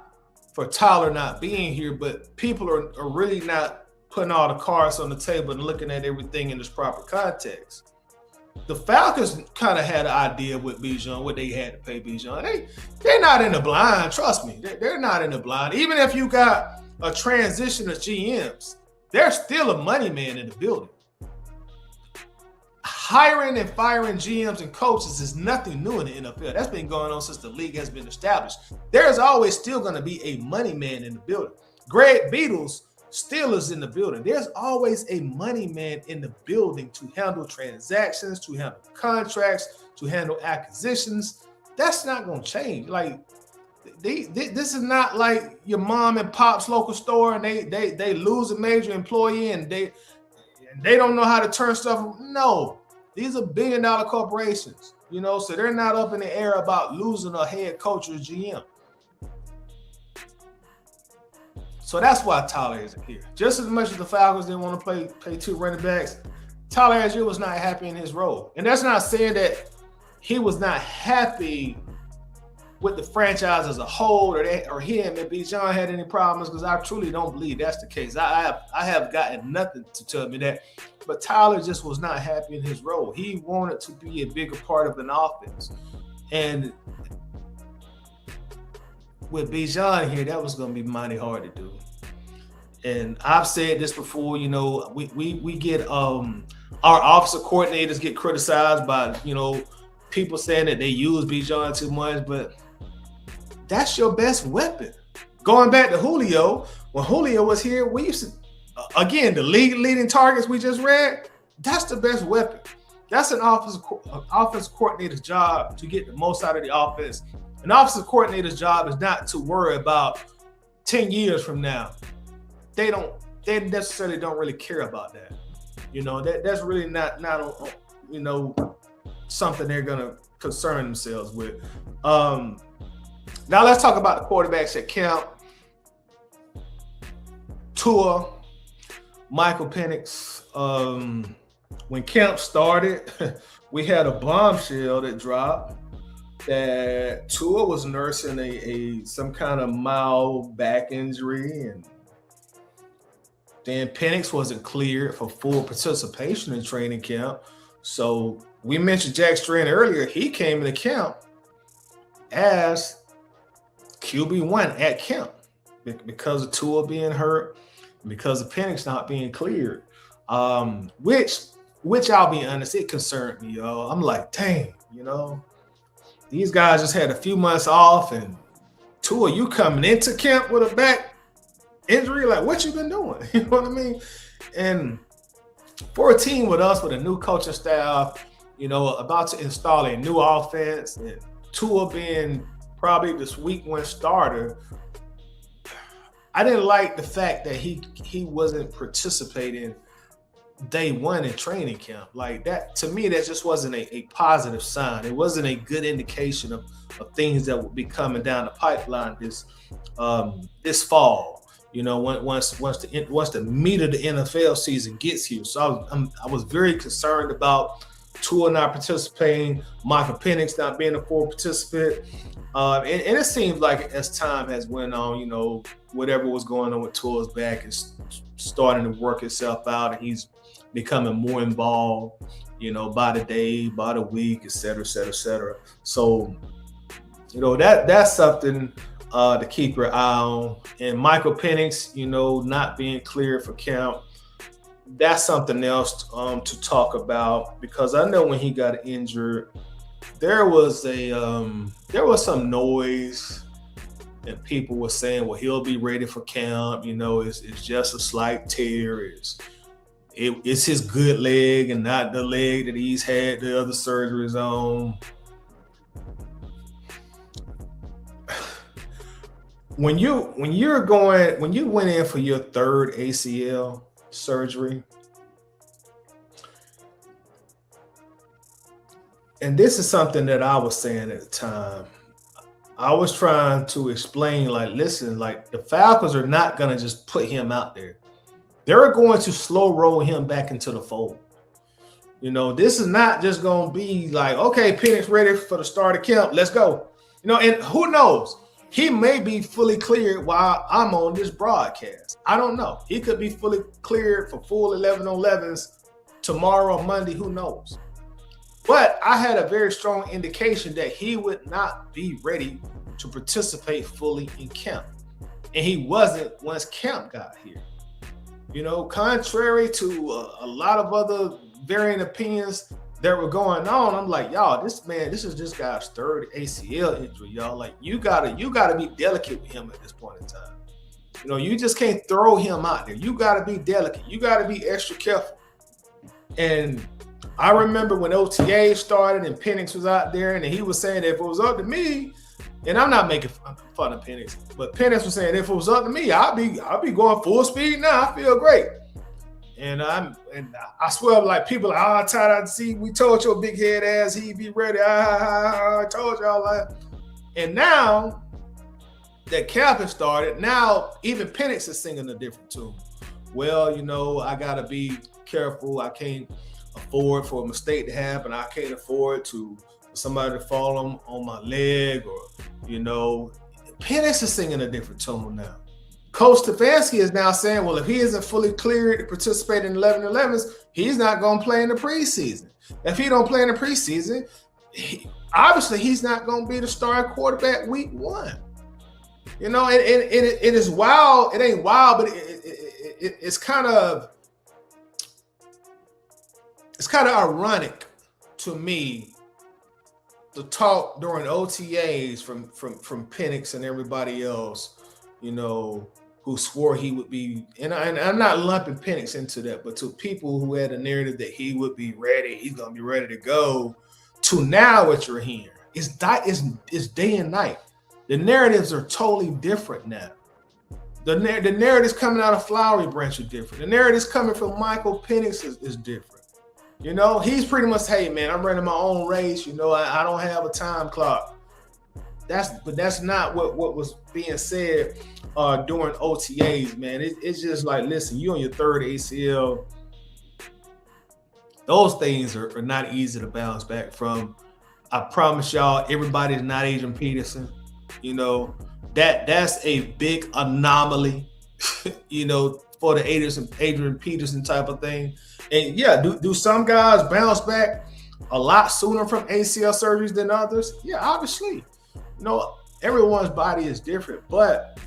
for Tyler not being here, but people are really not putting all the cards on the table and looking at everything in its proper context. The Falcons kind of had an idea with Bijan, what they had to pay Bijan. They're not in the blind. Trust me, they're not in the blind. Even if you got a transition of GMs, there's still a money man in the building. Hiring and firing GMs and coaches is nothing new in the NFL. That's been going on since the league has been established. There's always still going to be a money man in the building. Greg Beatles still is in the building. There's always a money man in the building to handle transactions, to handle contracts, to handle acquisitions. That's not going to change. Like, this is not like your mom and pop's local store and they lose a major employee and they don't know how to turn stuff. No, these are billion-dollar corporations, so they're not up in the air about losing a head coach or GM. So that's why Tyler isn't here. Just as much as the Falcons didn't want to pay 2 running backs, Tyler Algier was not happy in his role. And that's not saying that he was not happy with the franchise as a whole or him and Bijan had any problems, because I truly don't believe that's the case. I have gotten nothing to tell me that. But Tyler just was not happy in his role. He wanted to be a bigger part of an offense. And with Bijan here, that was going to be mighty hard to do. And I've said this before, we get our offensive coordinators get criticized by, people saying that they use Bijan too much, but that's your best weapon. Going back to Julio, when Julio was here, we used to, again, the leading targets we just read, that's the best weapon. That's an offensive coordinator's job to get the most out of the offense. An offensive coordinator's job is not to worry about 10 years from now. They necessarily don't really care about that. That's really not something they're gonna concern themselves with. Now let's talk about the quarterbacks at camp. Tua, Michael Penix. When camp started, we had a bombshell that dropped that Tua was nursing some kind of mild back injury, and then Penix wasn't cleared for full participation in training camp. So we mentioned Jack Strand earlier. He came into camp as QB1 at camp because of Tua being hurt, because of Penix not being cleared. Which I'll be honest, it concerned me, y'all. I'm like, dang, these guys just had a few months off, and Tua, you coming into camp with a back injury? Like, what you been doing? You know what I mean? And for a team with us, with a new coaching staff, about to install a new offense, and Tua being probably this week 1 starter, I didn't like the fact that he wasn't participating day 1 in training camp. Like that, to me, that just wasn't a positive sign. It wasn't a good indication of things that would be coming down the pipeline this fall. once the meat of the NFL season gets here. So I was very concerned about Tua not participating, Michael Penix not being a full participant. And it seems like as time has went on, whatever was going on with Tua's back is starting to work itself out, and he's becoming more involved, by the day, by the week, et cetera, et cetera, et cetera. So, that's something to keep your eye on. And Michael Penix, not being cleared for camp, that's something else to talk about, because I know when he got injured, there was some noise, and people were saying, well, he'll be ready for camp. It's just a slight tear. It's his good leg and not the leg that he's had the other surgeries on. When you went in for your third ACL surgery, and this is something that I was saying at the time, I was trying to explain, listen, the Falcons are not going to just put him out there. They're going to slow roll him back into the fold. This is not just going to be okay, Penix ready for the start of camp, let's go. And who knows? He may be fully cleared while I'm on this broadcast. I don't know. He could be fully cleared for full 11-on-11s tomorrow or Monday. Who knows? But I had a very strong indication that he would not be ready to participate fully in camp. And he wasn't once camp got here. Contrary to a lot of other varying opinions that were going on, I'm like, y'all, this is this guy's third ACL injury, y'all. You gotta be delicate with him at this point in time. You just can't throw him out there. You gotta be delicate. You gotta be extra careful. And I remember when OTA started and Penix was out there, and he was saying that if it was up to me, and I'm not making fun of Penix, but Penix was saying if it was up to me, I'll be going full speed now. I feel great. And I swear, people are tied out to see. We told your big head ass he'd be ready. I told y'all that. And now that camp has started, now even Penix is singing a different tune. Well, I gotta be careful. I can't afford for a mistake to happen. I can't afford for somebody to fall on my leg, or Penix is singing a different tune now. Coach Stefanski is now saying, well, if he isn't fully cleared to participate in 11-11s, he's not going to play in the preseason. If he don't play in the preseason, obviously he's not going to be the starting quarterback week 1. It is wild. It ain't wild, but it's kind of ironic to me, the talk during OTAs from Penix and everybody else, who swore he would be, and I'm not lumping Penix into that, but to people who had a narrative that he would be ready, he's going to be ready to go, to now what you're hearing. It's day and night. The narratives are totally different now. The narratives coming out of Flowery Branch are different. The narratives coming from Michael Penix is different. He's pretty much, hey, man, I'm running my own race. I don't have a time clock. That's not what was being said during OTAs, man. It's just listen, you on your third ACL. Those things are not easy to bounce back from. I promise y'all, everybody's not Adrian Peterson. That's a big anomaly, for the Adrian Peterson type of thing. And yeah, do some guys bounce back a lot sooner from ACL surgeries than others? Yeah, obviously. Everyone's body is different, but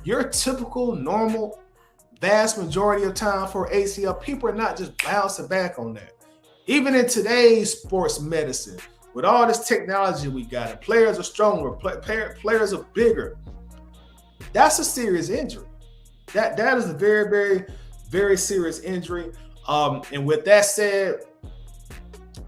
your typical, normal, vast majority of time for ACL, people are not just bouncing back on that. Even in today's sports medicine, with all this technology we got, and players are stronger, players are bigger. That's a serious injury. That is a very, very, very serious injury. And with that said,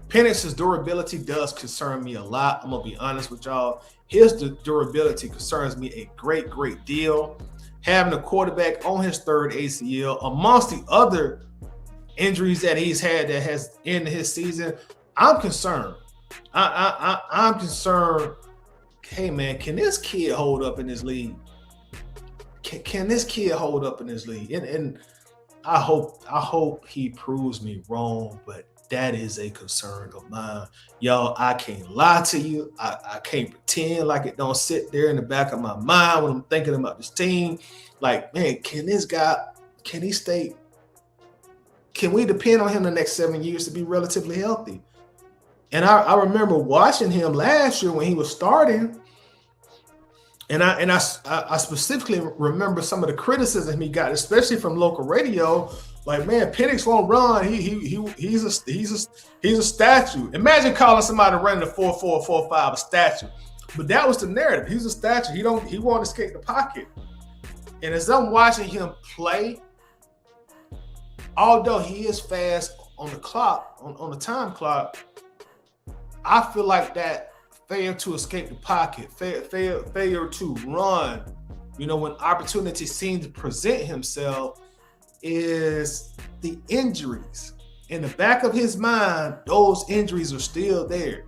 Penix's durability does concern me a lot. I'm gonna be honest with y'all. His durability concerns me a great, great deal. Having a quarterback on his third ACL, amongst the other injuries that he's had that has ended his season, I'm concerned. I'm concerned. Hey man, can this kid hold up in this league? can this kid hold up in this league? And I hope he proves me wrong, but that is a concern of mine. Y'all, I can't lie to you. I can't pretend like it don't sit there in the back of my mind when I'm thinking about this team. Like, man, can he stay? Can we depend on him the next 7 years to be relatively healthy? And I remember watching him last year when he was starting. And I specifically remember some of the criticism he got, especially from local radio. Like, man, Penix won't run. He's a statue. Imagine calling somebody running a 4.4, 4.5 a statue. But that was the narrative. He's a statue. He won't escape the pocket. And as I'm watching him play, although he is fast on the clock, on the time clock, I feel like that failure to escape the pocket, failure to run, when opportunity seems to present himself, is the injuries. In the back of his mind, those injuries are still there.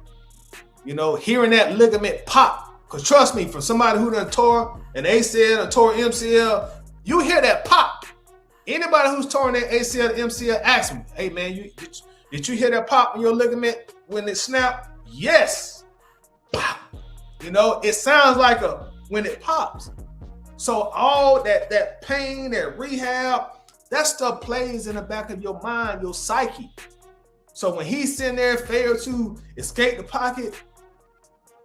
Hearing that ligament pop, because trust me, for somebody who done tore an ACL or tore MCL, you hear that pop. Anybody who's torn that ACL or MCL, ask me, hey man, did you hear that pop in your ligament when it snapped? Yes. Pop. It sounds like when it pops. So all that pain, that rehab, that stuff plays in the back of your mind, your psyche. So when he's sitting there, failed to escape the pocket,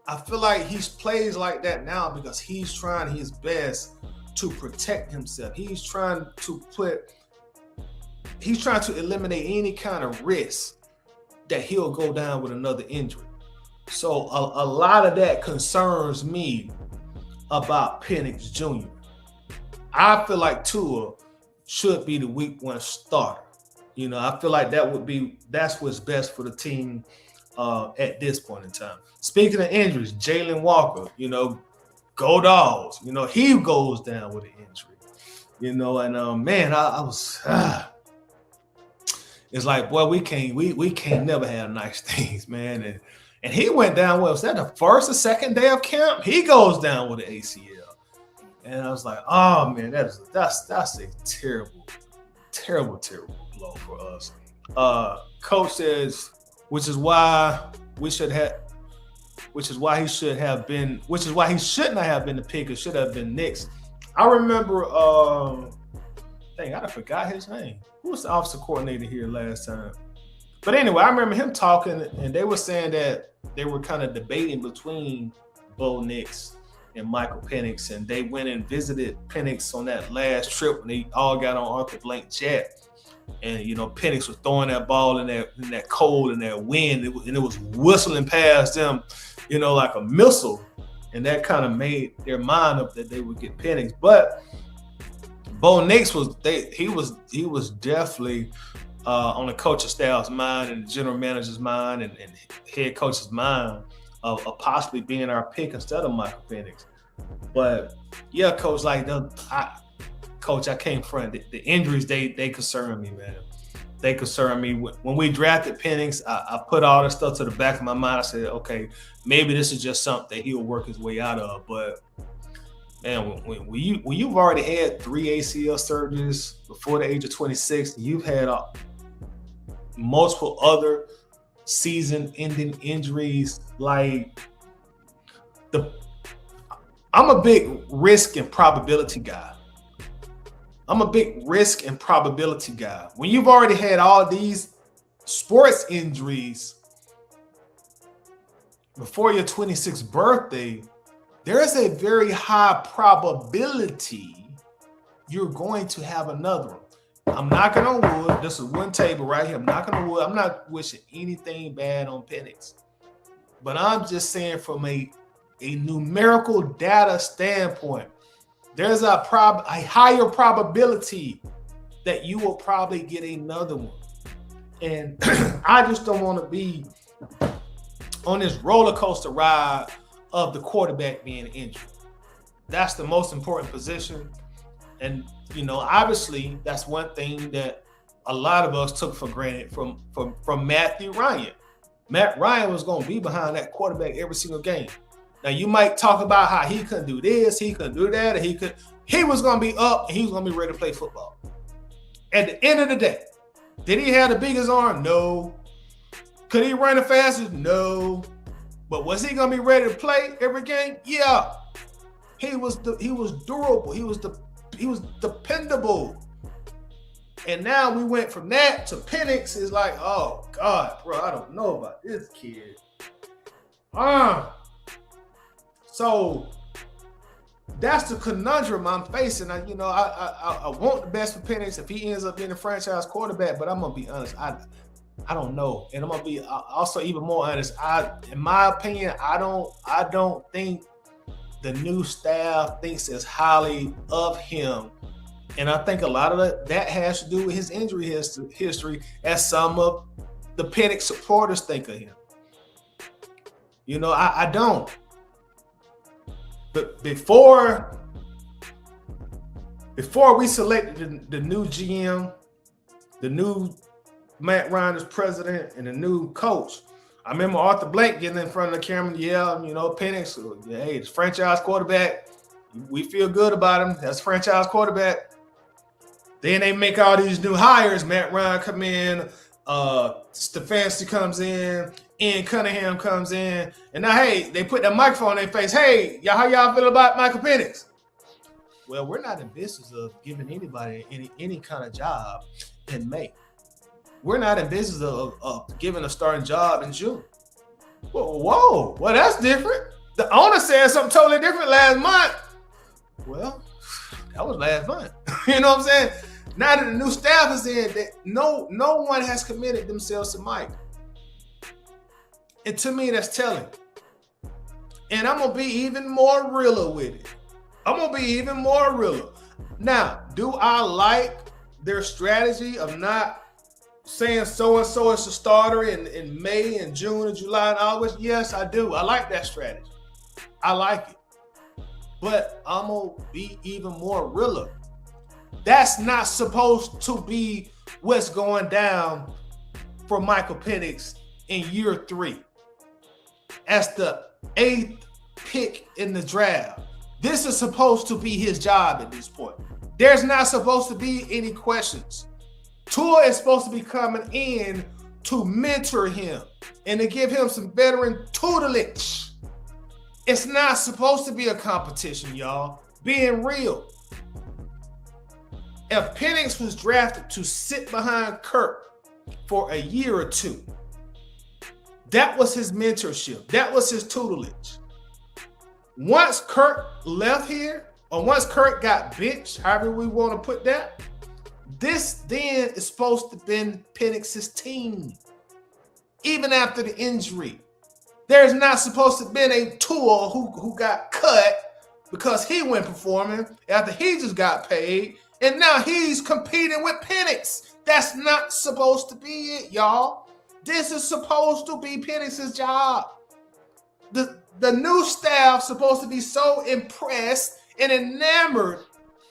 I feel like he plays like that now because he's trying his best to protect himself. He's trying to eliminate any kind of risk that he'll go down with another injury. So a lot of that concerns me about Penix Jr. I feel like Tua should be the week 1 starter. I feel like that's what's best for the team at this point in time. Speaking of injuries, Jalen Walker, go Dogs. He goes down with an injury. Man, I was it's like, boy, we can't never have nice things, man. And he went down, was that the first or second day of camp? He goes down with an ACL. And I was like, oh man, that's a terrible, terrible, terrible blow for us. Coach says, which is why he shouldn't have been the pick. It should have been Knicks. I remember I forgot his name. Who was the offensive coordinator here last time? But anyway, I remember him talking, and they were saying that they were kind of debating between Bo Nix and Michael Penix, and they went and visited Penix on that last trip when they all got on Arthur Blank jet. And Penix was throwing that ball in that cold and that wind, and it was whistling past them, like a missile. And that kind of made their mind up that they would get Penix. But Bo Nix was definitely on the coaching staff's mind and the general manager's mind and head coach's mind of possibly being our pick instead of Michael Penix. But yeah, Coach, Coach, I can't front. The injuries, they concern me, man. They concern me. When we drafted Penix, I put all this stuff to the back of my mind. I said, okay, maybe this is just something that he'll work his way out of. But man, when you've already had 3 ACL surgeries before the age of 26, you've had multiple other season-ending injuries. I'm a big risk and probability guy. When you've already had all these sports injuries before your 26th birthday, there is a very high probability you're going to have another one. I'm knocking on wood. This is one table right here. I'm knocking on wood. I'm not wishing anything bad on Penix. But I'm just saying from a numerical data standpoint, there's a higher probability that you will probably get another one. And I just don't want to be on this roller coaster ride of the quarterback being injured. That's the most important position. And, obviously that's one thing that a lot of us took for granted from Matthew Ryan. Matt Ryan was going to be behind that quarterback every single game. Now you might talk about how he couldn't do this, he couldn't do that, and he he was going to be up and he was going to be ready to play football. At the end of the day, did he have the biggest arm? No. Could he run the fastest? No. But was he going to be ready to play every game? Yeah. He was durable. He was dependable. And now we went from that to Penix. Is like, oh God, bro, I don't know about this kid. So that's the conundrum I'm facing. I want the best for Penix if he ends up being a franchise quarterback, but I'm gonna be honest, I don't know, and I'm gonna be also even more honest. In my opinion, I don't think the new staff thinks as highly of him. And I think a lot of that has to do with his injury history, as some of the Penix supporters think of him. I don't. But before we selected the new GM, the new Matt Ryan as president, and the new coach, I remember Arthur Blank getting in front of the camera, Penix, hey, it's franchise quarterback. We feel good about him. That's franchise quarterback. Then they make all these new hires. Matt Ryan come in, Stefanski comes in, Ian Cunningham comes in, and now, hey, they put that microphone in their face. Hey, y'all, how y'all feel about Michael Penix? Well, we're not in business of giving anybody any kind of job in May. We're not in business of giving a starting job in June. Whoa, well, that's different. The owner said something totally different last month. Well, that was last month. You know what I'm saying? Now that the new staff is in, that no one has committed themselves to Mike. And to me, that's telling. And I'm going to be even more realer with it. Now, do I like their strategy of not saying so-and-so is the starter in May and June and July and August? Yes, I do. I like that strategy. I like it. But I'm going to be even more realer. That's not supposed to be what's going down for Michael Penix in year 3 as the 8th pick in the draft. This is supposed to be his job at this point. There's not supposed to be any questions. Tua is supposed to be coming in to mentor him and to give him some veteran tutelage. It's not supposed to be a competition, y'all. Being real. If Penix was drafted to sit behind Kirk for a year or two, that was his mentorship. That was his tutelage. Once Kirk left here, or once Kirk got benched, however we want to put that, this then is supposed to have been Penix's team. Even after the injury. There's not supposed to have been a Tua who got cut because he went performing after he just got paid. And now he's competing with Penix. That's not supposed to be it, y'all. This is supposed to be Penix's job. The new staff supposed to be so impressed and enamored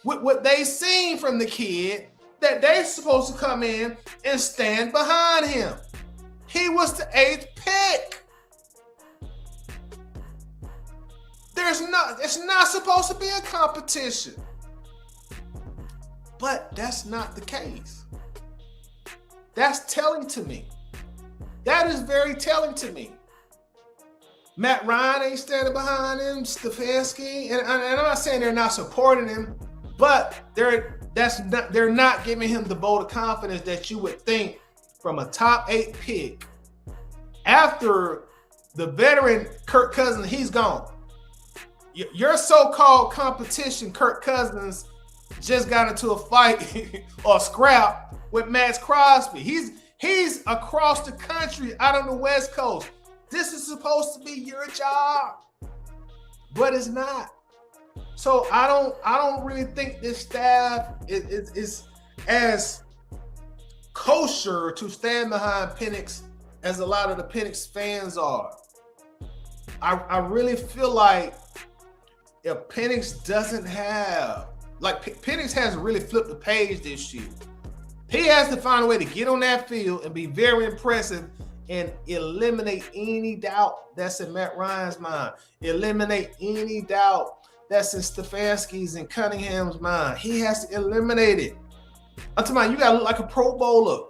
with what they seen from the kid that they supposed to come in and stand behind him. He was the 8th pick. It's not supposed to be a competition. But that's not the case. That's telling to me. That is very telling to me. Matt Ryan ain't standing behind him, Stefanski, and I'm not saying they're not supporting him, but they're not giving him the vote of confidence that you would think from a top 8 pick. After the veteran Kirk Cousins, he's gone. Your so-called competition, Kirk Cousins, just got into a fight or scrap with Max Crosby. He's across the country out on the West Coast. This is supposed to be your job, but it's not. So I don't really think this staff is as kosher to stand behind Penix as a lot of the Penix fans are. I really feel like if Penix doesn't have, like Penix hasn't really flipped the page this year. He has to find a way to get on that field and be very impressive and eliminate any doubt that's in Matt Ryan's mind. Eliminate any doubt that's in Stefanski's and Cunningham's mind. He has to eliminate it. I'm talking about you got to look like a Pro Bowler.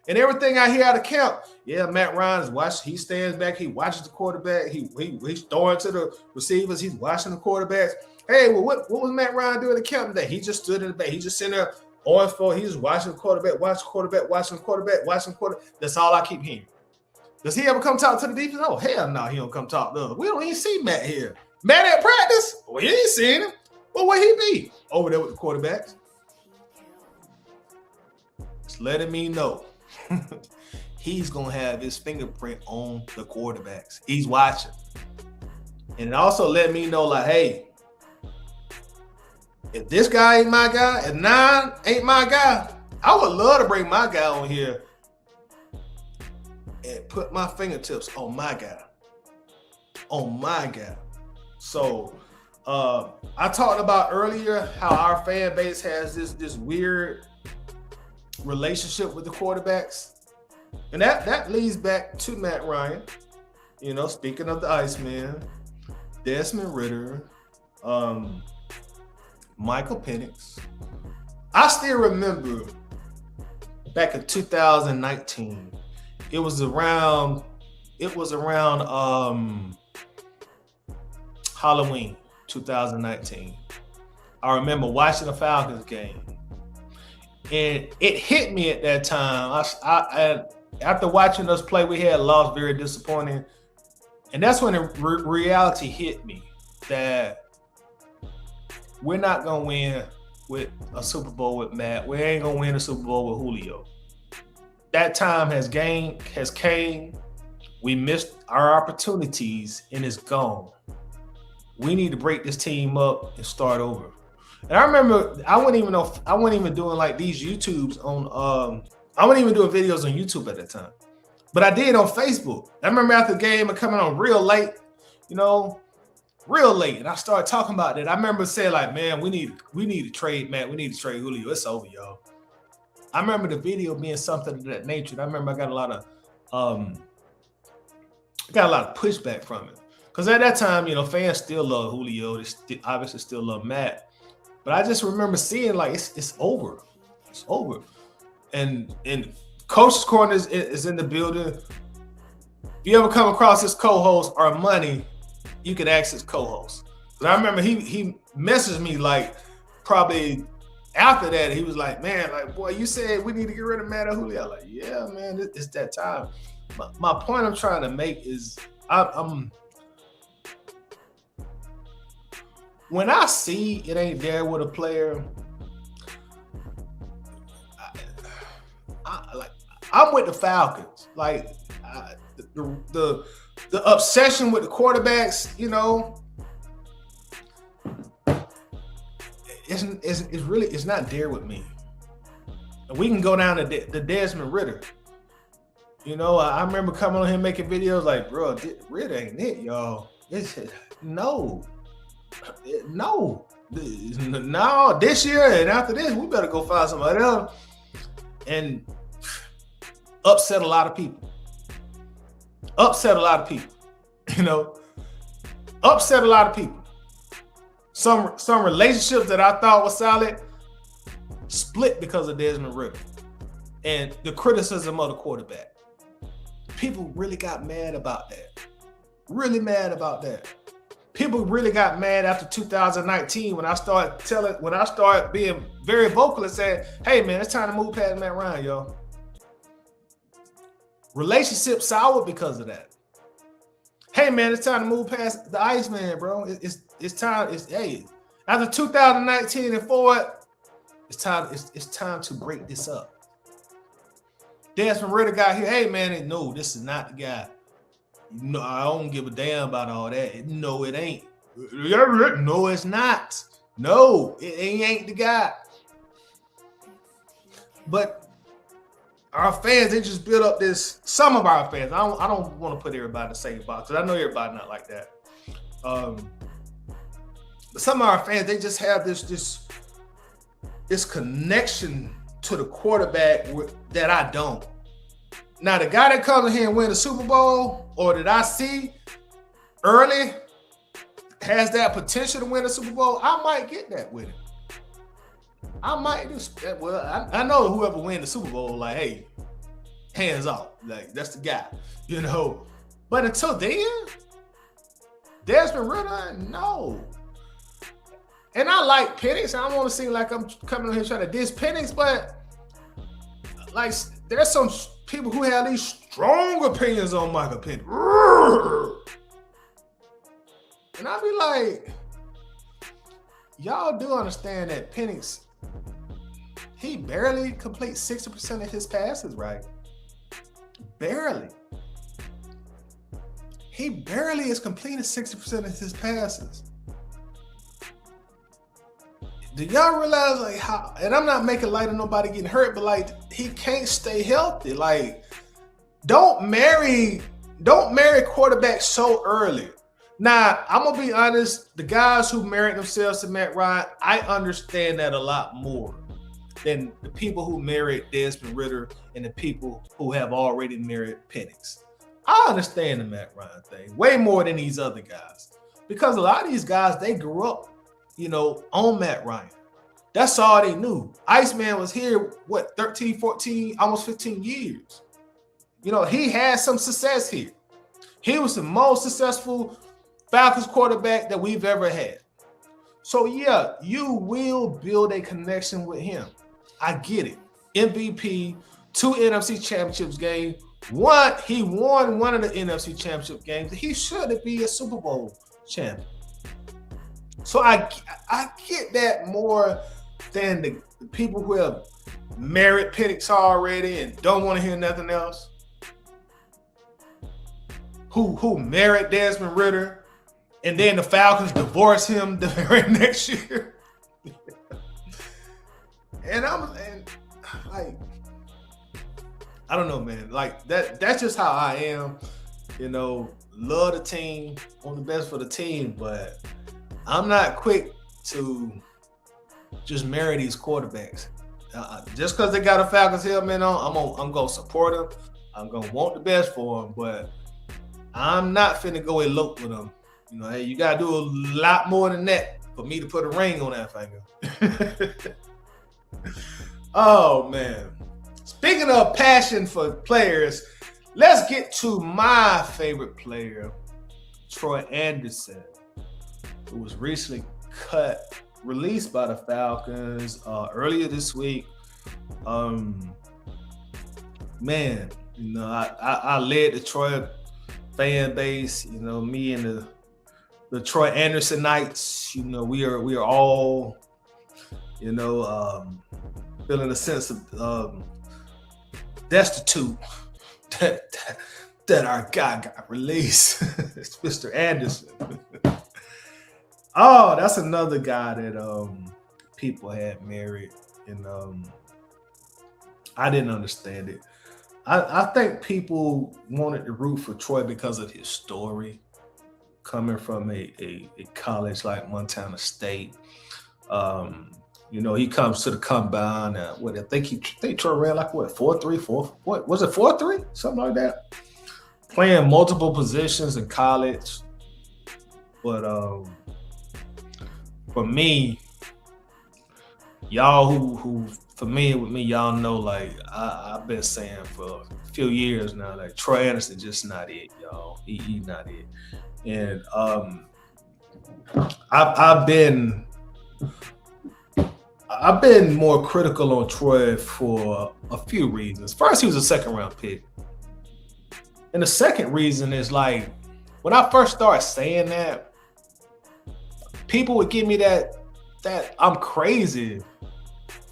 And everything I hear out of camp, yeah, Matt Ryan is watching. He stands back. He watches the quarterback. He's throwing to the receivers. He's watching the quarterbacks. Hey, well, what was Matt Ryan doing at camp today? He just stood in the back. He just sitting there on phone. He's just watching the quarterback, watching the quarterback, watching the quarterback, watching the quarterback. That's all I keep hearing. Does he ever come talk to the defense? Oh, hell no, he don't come talk to us. We don't even see Matt here. Matt at practice? Well, he ain't seen him. Well, where he be? Over there with the quarterbacks. It's letting me know. He's going to have his fingerprint on the quarterbacks. He's watching. And it also let me know, like, hey, if this guy ain't my guy, if 9 ain't my guy, I would love to bring my guy on here and put my fingertips on my guy. On my guy. So I talked about earlier how our fan base has this weird relationship with the quarterbacks. And that leads back to Matt Ryan. You know, speaking of the Iceman, Desmond Ridder, Michael Penix. I still remember back in 2019. It was around Halloween 2019. I remember watching the Falcons game. And it hit me at that time. I after watching us play, we had lost, very disappointing. And that's when the reality hit me that we're not going to win with a Super Bowl with Matt. We ain't going to win a Super Bowl with Julio. That time has came. We missed our opportunities and it's gone. We need to break this team up and start over. And I remember I wasn't even doing like these YouTubes on I wasn't even doing videos on YouTube at that time. But I did on Facebook. I remember after the game and coming on real late, real late. And I started talking about that. I remember saying like, man, we need to trade Matt. We need to trade Julio. It's over, y'all. I remember the video being something of that nature. And I remember I got a lot of pushback from it. Because at that time, fans still love Julio. They obviously still love Matt. But I just remember seeing like it's over. It's over. And Coach's Corner is in the building. If you ever come across his co-host or money, you can ask his co-host. But I remember he messaged me like probably after that. He was like, man, like, boy, you said we need to get rid of Matt or Julio. I'm like, yeah, man, it's that time. My point I'm trying to make is I'm when I see it ain't there with a player, I'm with the Falcons. Like the obsession with the quarterbacks, it's not there with me. And we can go down to the Desmond Ridder. I remember coming on here making videos like, bro, Ridder ain't it, y'all. No, this year and after this, we better go find somebody else. And upset a lot of people. Upset a lot of people. Some relationships that I thought was solid split because of Desmond Ridder and the criticism of the quarterback. People really got mad about that. Really mad about that. People really got mad after 2019 when I started being very vocal and saying, hey man, it's time to move past Matt Ryan, y'all. Relationship soured because of that. Hey man, it's time to move past the Iceman, bro. It's time. After 2019 and forward, it's time to break this up. Desmond Ridder got here. Hey man, no, this is not the guy. I don't give a damn about all that. No, it ain't. No, it's not. No, it ain't the guy. But our fans, they just built up this. Some of our fans, I don't want to put everybody in the same box because I know everybody not like that. But some of our fans, they just have this connection to the quarterback that I don't. Now, the guy that comes in here and win the Super Bowl, or that I see early, has that potential to win a Super Bowl, I might get that with him. I might do. Well, I know whoever wins the Super Bowl, like, hey, hands off. Like, that's the guy, you know. But until then, Desmond Ritter, no. And I like Penix. I don't want to seem like I'm coming on here trying to diss Penix, but like, there's some people who have these strong opinions on Michael Penix. And I be like, y'all do understand that Penix, he barely completes 60% of his passes, right? Barely. He barely is completing 60% of his passes. Do y'all realize like how, and I'm not making light of nobody getting hurt, but like he can't stay healthy. Like, don't marry quarterbacks so early. Now, I'm gonna be honest, the guys who married themselves to Matt Ryan, I understand that a lot more than the people who married Desmond Ritter and the people who have already married Penix. I understand the Matt Ryan thing way more than these other guys. Because a lot of these guys, they grew up, you know, on Matt Ryan. That's all they knew. Iceman was here, 13, 14, almost 15 years. You know, he had some success here. He was the most successful Falcons quarterback that we've ever had. So, yeah, you will build a connection with him. I get it. MVP, 2 NFC championships game. He won one of the NFC championship games. He should be a Super Bowl champion. So I get that more than the people who have married Penix already and don't want to hear nothing else. Who married Desmond Ritter and then the Falcons divorced him the very next year. and like, I don't know, man. Like that's just how I am. You know, love the team, want the best for the team, but I'm not quick to just marry these quarterbacks. Just because they got a Falcons helmet on, I'm gonna support them. I'm gonna want the best for them, but I'm not finna go elope with them. You know, hey, you gotta do a lot more than that for me to put a ring on that finger. Oh man. Speaking of passion for players, let's get to my favorite player, Troy Anderson, who was recently released by the Falcons earlier this week. Man, you know, I led the Troy fan base. You know, me and the Troy Andersonites. You know, we are all, you know, feeling a sense of destitute that our guy got released. It's Mr. Anderson. Oh, that's another guy that people had married, and I didn't understand it. I think people wanted to root for Troy because of his story, coming from a college like Montana State. You know, he comes to the combine. I think Troy ran like 4.3, what was it, 4.3, something like that. Playing multiple positions in college, but for me, y'all who familiar with me, y'all know, like I've been saying for a few years now, like Troy Anderson just not it, y'all. He not it, and I've been more critical on Troy for a few reasons. First, he was a second-round pick. And the second reason is, like, when I first started saying that, people would give me that I'm crazy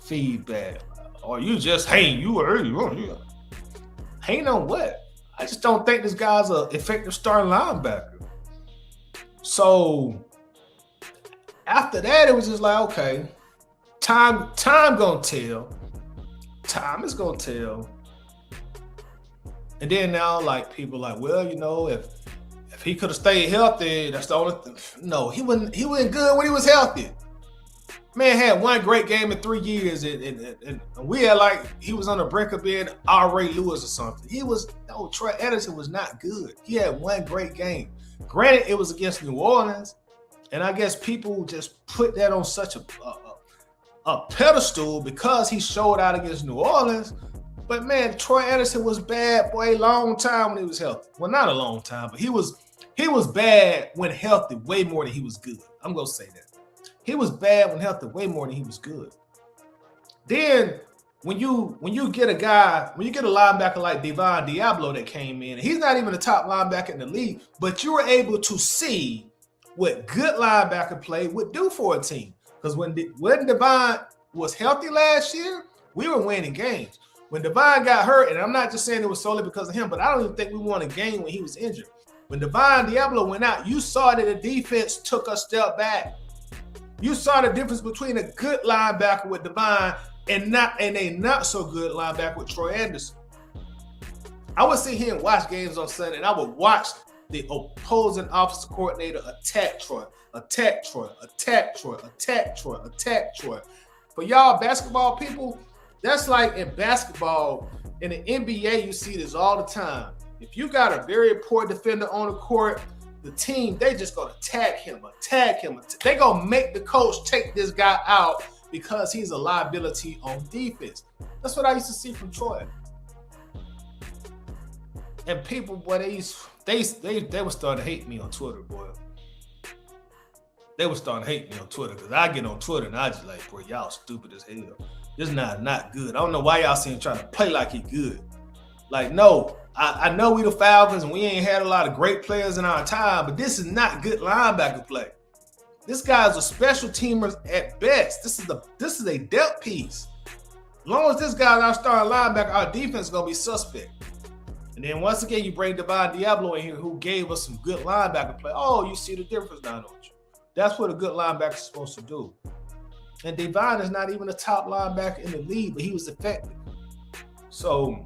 feedback. Or you just hating. You hating on what? I just don't think this guy's an effective starting linebacker. So after that, it was just like, okay, time gonna tell. Time is gonna tell. And then now, like, people like, well, you know, if he could have stayed healthy, that's the only thing. No, he wasn't good when he was healthy. Man had one great game in 3 years, and we had like he was on the brink of being R. Ray Lewis or something. Troy Anderson was not good. He had one great game. Granted, it was against New Orleans, And I guess people just put that on such a pedestal because he showed out against New Orleans. But man, Troy Anderson was bad for a long time when he was healthy. Well, not a long time, but he was bad when healthy, way more than he was good. I'm gonna say that. He was bad when healthy, way more than he was good. Then when you get a linebacker like Bijan Diablo that came in, he's not even the top linebacker in the league, but you were able to see what good linebacker play would do for a team. Because when Bijan was healthy last year, we were winning games. When Bijan got hurt, and I'm not just saying it was solely because of him, but I don't even think we won a game when he was injured. When Bijan Diablo went out, you saw that the defense took a step back. You saw the difference between a good linebacker with Bijan and a not so good linebacker with Troy Anderson. I would sit here and watch games on Sunday, and I would watch the opposing offensive coordinator attack Troy. For y'all basketball people, that's like in basketball. In the NBA, you see this all the time. If you got a very poor defender on the court, the team, they just gonna attack him. They gonna make the coach take this guy out because he's a liability on defense. That's what I used to see from Troy. And people, boy, they were starting to hate me on Twitter, boy. They were starting to hate me on Twitter because I get on Twitter and I just like, bro, y'all stupid as hell. This not good. I don't know why y'all see him trying to play like he good. Like, no, I know we the Falcons and we ain't had a lot of great players in our time, but this is not good linebacker play. This guy's a special teamer at best. This is a depth piece. As long as this guy's our starting linebacker, our defense is gonna be suspect. And then once again, you bring Bijan Diablo in here, who gave us some good linebacker play. Oh, you see the difference now, don't you? That's what a good linebacker is supposed to do. And Bijan is not even a top linebacker in the league, but he was effective. So,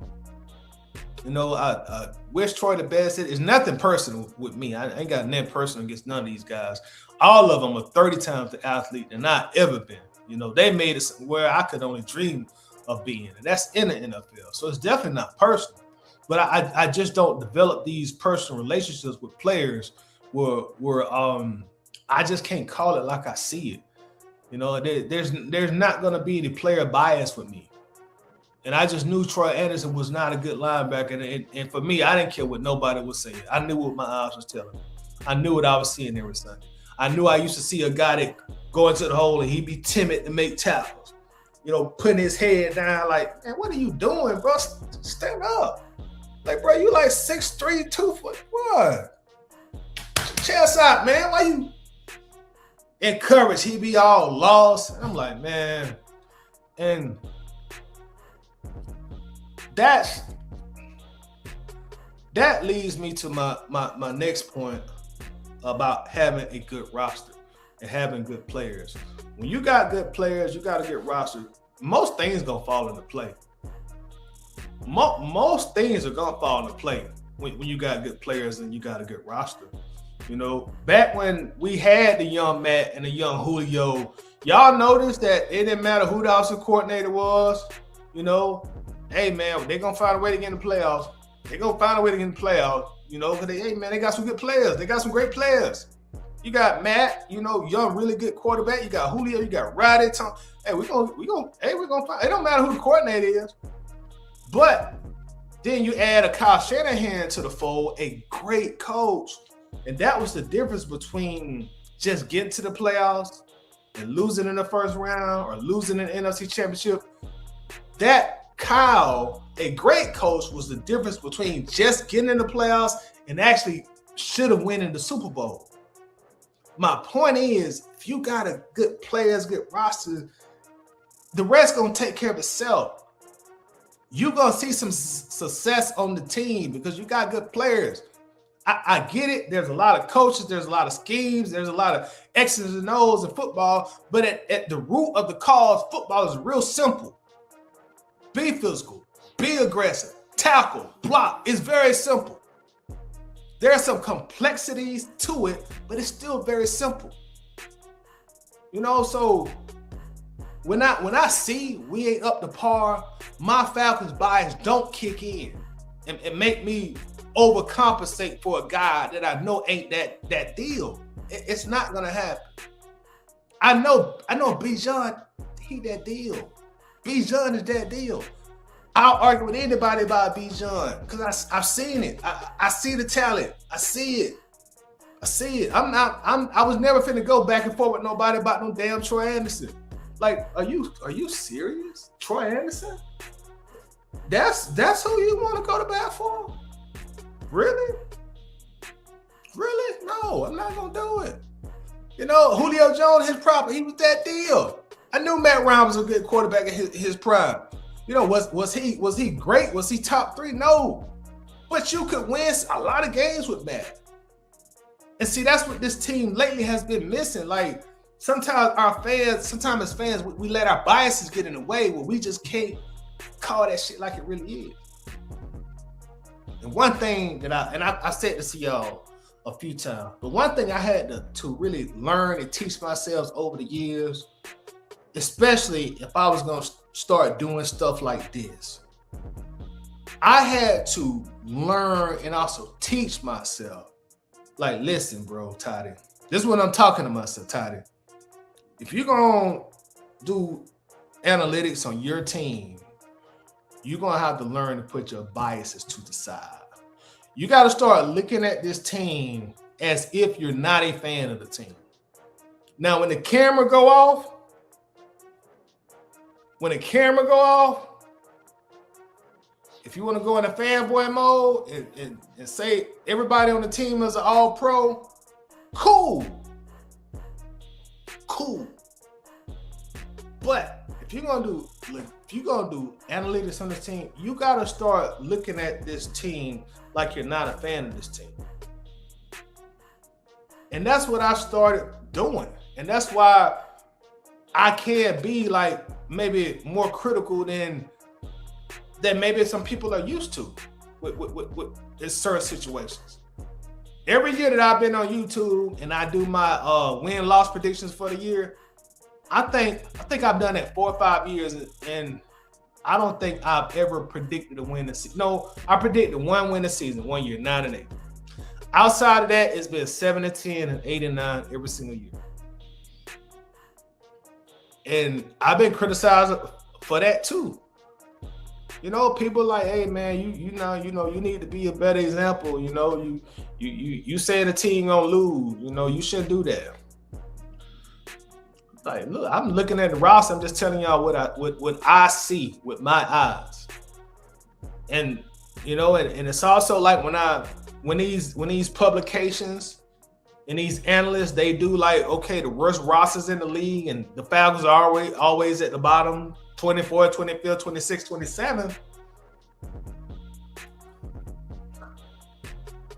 you know, I wish Troy the best. It's nothing personal with me. I ain't got nothing personal against none of these guys. All of them are 30 times the athlete than I've ever been. You know, they made it where I could only dream of being, and that's in the NFL. So it's definitely not personal. But I just don't develop these personal relationships with players where I just can't call it like I see it. You know, there's not going to be any player bias with me. And I just knew Troy Anderson was not a good linebacker. And for me, I didn't care what nobody was saying. I knew what my eyes was telling me. I knew what I was seeing every Sunday. I knew I used to see a guy that go into the hole and he'd be timid to make tackles. You know, putting his head down like, man, what are you doing, bro? Stand up. Like, bro, you like 6'3", 2 foot. What? Chest out, man. Why you encourage? He be all lost. I'm like, man. And that leads me to my next point about having a good roster and having good players. When you got good players, you got a good roster. Most things gonna fall into play. Most things are gonna fall into play when you got good players and you got a good roster. You know, back when we had the young Matt and the young Julio, y'all noticed that it didn't matter who the offensive coordinator was. You know, hey man, they're gonna find a way to get in the playoffs. They're gonna find a way to get in the playoffs. You know, because they got some good players. They got some great players. You got Matt, you know, young, really good quarterback. You got Julio. You got Roddy. Hey, we're gonna find. It don't matter who the coordinator is. But then you add a Kyle Shanahan to the fold, a great coach. And that was the difference between just getting to the playoffs and losing in the first round or losing in the NFC Championship. That Kyle, a great coach, was the difference between just getting in the playoffs and actually should have won in the Super Bowl. My point is, if you got a good players, good roster, the rest gonna take care of itself. You're going to see some success on the team because you got good players. I get it. There's a lot of coaches. There's a lot of schemes. There's a lot of X's and O's in football. But at the root of the cause, football is real simple. Be physical. Be aggressive. Tackle. Block. It's very simple. There are some complexities to it, but it's still very simple. You know, so when I see we ain't up to par, my Falcons bias don't kick in and make me overcompensate for a guy that I know ain't that deal. It's not gonna happen. I know Bijan, he that deal. Bijan is that deal. I'll argue with anybody about Bijan because I've seen it. I see the talent. I see it. I was never finna go back and forth with nobody about no damn Troy Anderson. Like, are you serious? Troy Anderson? That's who you want to go to bat for? Really? Really? No, I'm not gonna do it. You know, Julio Jones, his prop, he was that deal. I knew Matt Ryan was a good quarterback in his prime. You know, was he great? Was he top 3? No. But you could win a lot of games with Matt. And see, that's what this team lately has been missing. Like, sometimes as fans, we let our biases get in the way where we just can't call that shit like it really is. And one thing that I said this to y'all a few times, but one thing I had to really learn and teach myself over the years, especially if I was going to start doing stuff like this, I had to learn and also teach myself, like, listen, bro, Toddy, this is what I'm talking to myself, Toddy. If you're going to do analytics on your team, you're going to have to learn to put your biases to the side. You got to start looking at this team as if you're not a fan of the team. Now, when the camera go off, if you want to go in a fanboy mode and say everybody on the team is an all-pro, cool. But if you're gonna do analytics on this team, you gotta start looking at this team like you're not a fan of this team. And that's what I started doing. And that's why I can be like maybe more critical than maybe some people are used to with certain situations. Every year that I've been on YouTube and I do my win-loss predictions for the year, I think I've done it 4 or 5 years, and I don't think I've ever predicted a win this season. No, I predicted 1 win a season, 1 year, 9-8. Outside of that, it's been 7-10 and 8-9 every single year. And I've been criticized for that too. You know, people like, hey man, you need to be a better example. You know, you say the team gonna lose. You know, you shouldn't do that. Like, look, I'm looking at the roster. I'm just telling y'all what I see with my eyes. And you know, and it's also like when these publications and these analysts, they do like, okay, the worst rosters in the league, and the Falcons are always at the bottom, 24, 25, 26, 27.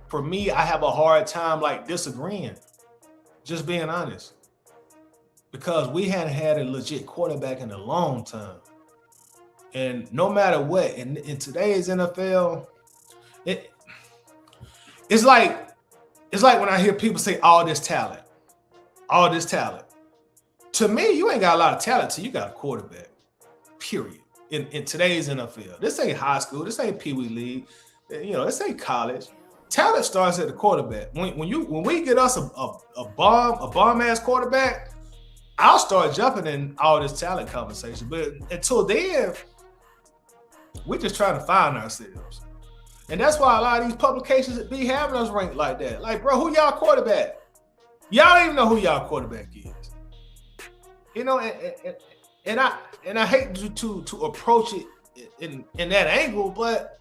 For me, I have a hard time like disagreeing, just being honest, because we hadn't had a legit quarterback in a long time. And no matter what, in today's NFL, it's like when I hear people say all this talent. To me, you ain't got a lot of talent till you got a quarterback, period. In today's NFL, this ain't high school, this ain't Pee Wee League, you know, this ain't college. Talent starts at the quarterback. When we get us a bomb ass quarterback, I'll start jumping in all this talent conversation. But until then, we're just trying to find ourselves. And that's why a lot of these publications be having us ranked like that. Like, bro, who y'all quarterback? Y'all don't even know who y'all quarterback is. You know, and I hate to approach it in that angle, but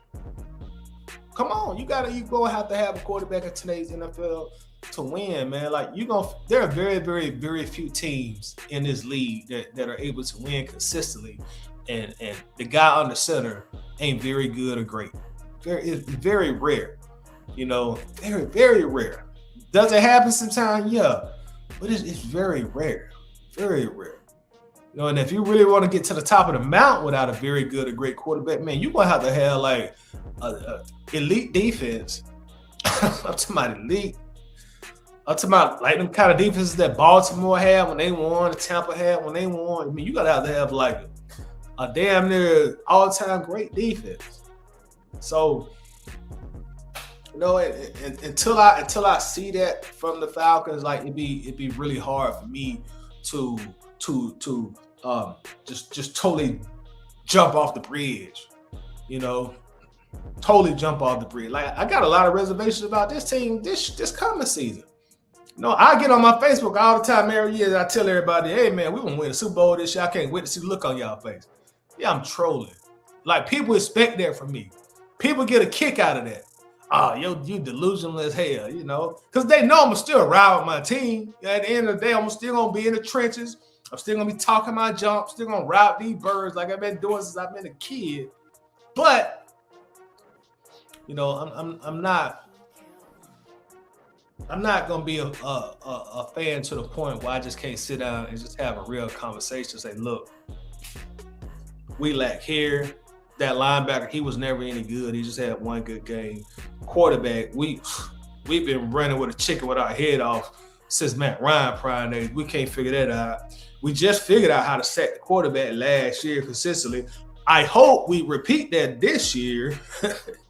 come on, you gonna have to have a quarterback in today's NFL to win, man. Like, there are very, very, very few teams in this league that are able to win consistently, and the guy on the center ain't very good or great. It's very rare, you know, very, very rare. Does it happen sometimes? Yeah, but it's very rare, very rare. You know, and if you really want to get to the top of the mountain without a very good or great quarterback, man, you're gonna have to have like a elite defense. I'm talking about elite. I'm talking about like them kind of defenses that Baltimore had when they won, Tampa had when they won. I mean, you gotta have to have like a damn near all-time great defense. So You know, and until I see that from the Falcons, like it'd be really hard for me to just totally jump off the bridge. You know, totally jump off the bridge. Like I got a lot of reservations about this team this coming season. You know, I get on my Facebook all the time every year. I tell everybody, "Hey man, we gonna win the Super Bowl this year. I can't wait to see the look on y'all face." Yeah, I'm trolling. Like people expect that from me. People get a kick out of that. Oh, you delusional as hell, you know, because they know I'm still ride with my team. At the end of the day, I'm still gonna be in the trenches. I'm still gonna be talking my jump. Still gonna ride these birds like I've been doing since I've been a kid. But you know, I'm not gonna be a fan to the point where I just can't sit down and just have a real conversation. Say, look, we lack here. That linebacker, he was never any good. He just had one good game. Quarterback, we've been running with a chicken with our head off since Matt Ryan prime days. We can't figure that out. We just figured out how to sack the quarterback last year consistently. I hope we repeat that this year.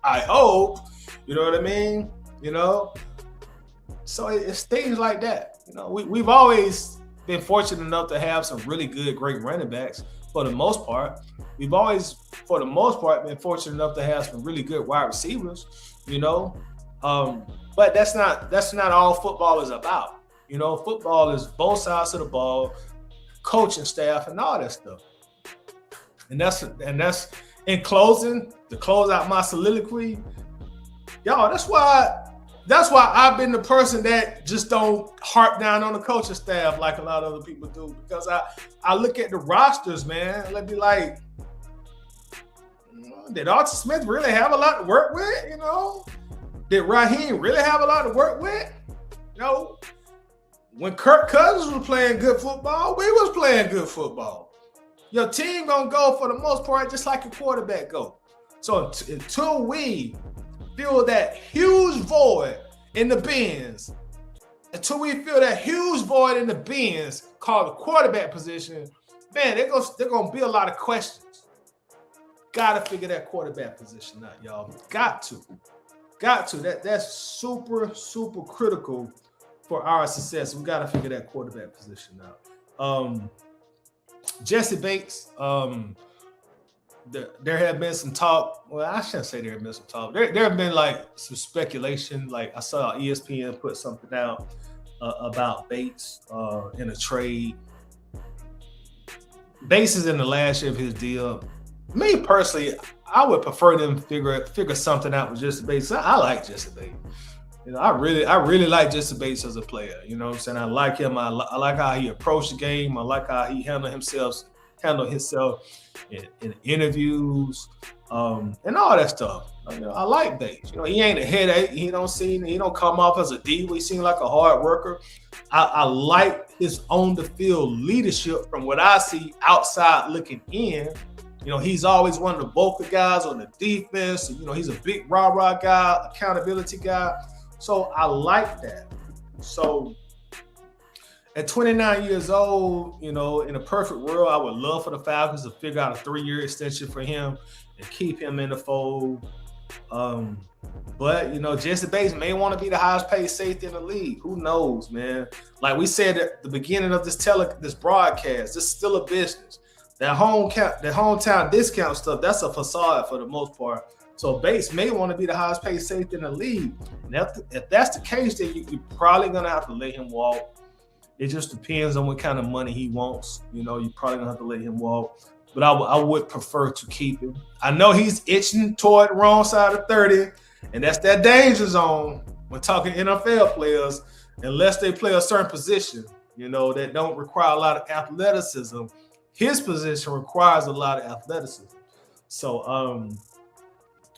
I hope. You know what I mean? You know? So it's things like that. You know, we've always been fortunate enough to have some really good, great running backs for the most part. We've always, for the most part, been fortunate enough to have some really good wide receivers, you know. But that's not all football is about. You know, football is both sides of the ball, coaching staff, and all that stuff. And that's in closing, to close out my soliloquy, y'all, that's why I've been the person that just don't harp down on the coaching staff like a lot of other people do, because I look at the rosters, man, and I'd be like, did Arthur Smith really have a lot to work with? You know, did Raheem really have a lot to work with? You know, when Kirk Cousins was playing good football, we was playing good football. Your team gonna go for the most part just like your quarterback go. So until we fill that huge void in the bins, called the quarterback position, man, they're gonna be a lot of questions. Gotta figure that quarterback position out, y'all. Got to. That's super, super critical for our success. We gotta figure that quarterback position out. Jesse Bates, there have been some talk. Well, I shouldn't say there have been some talk. There have been like some speculation. Like I saw ESPN put something out about Bates in a trade. Bates is in the last year of his deal. Me personally, I would prefer them figure something out with Jesse Bates. I like Jesse Bates. You know, I really like Jesse Bates as a player. You know what I'm saying? I like him. I like how he approached the game. I like how he handled himself in interviews, and all that stuff. You know, I like Bates. You know, he ain't a headache. He don't come off as a diva. He seems like a hard worker. I like his on the field leadership from what I see outside looking in. You know, he's always one of the vocal guys on the defense. You know, he's a big rah-rah guy, accountability guy. So I like that. So at 29 years old, you know, in a perfect world, I would love for the Falcons to figure out a 3-year extension for him and keep him in the fold. But, you know, Jesse Bates may want to be the highest paid safety in the league. Who knows, man? Like we said at the beginning of this broadcast, this is still a business. That hometown discount stuff, that's a facade for the most part. So Bates may want to be the highest paid safety in the league. And if that's the case, then you're probably going to have to let him walk. It just depends on what kind of money he wants. You know, you're probably going to have to let him walk. But I would prefer to keep him. I know he's itching toward the wrong side of 30, and that's that danger zone when talking NFL players, unless they play a certain position, you know, that don't require a lot of athleticism. His position requires a lot of athleticism. So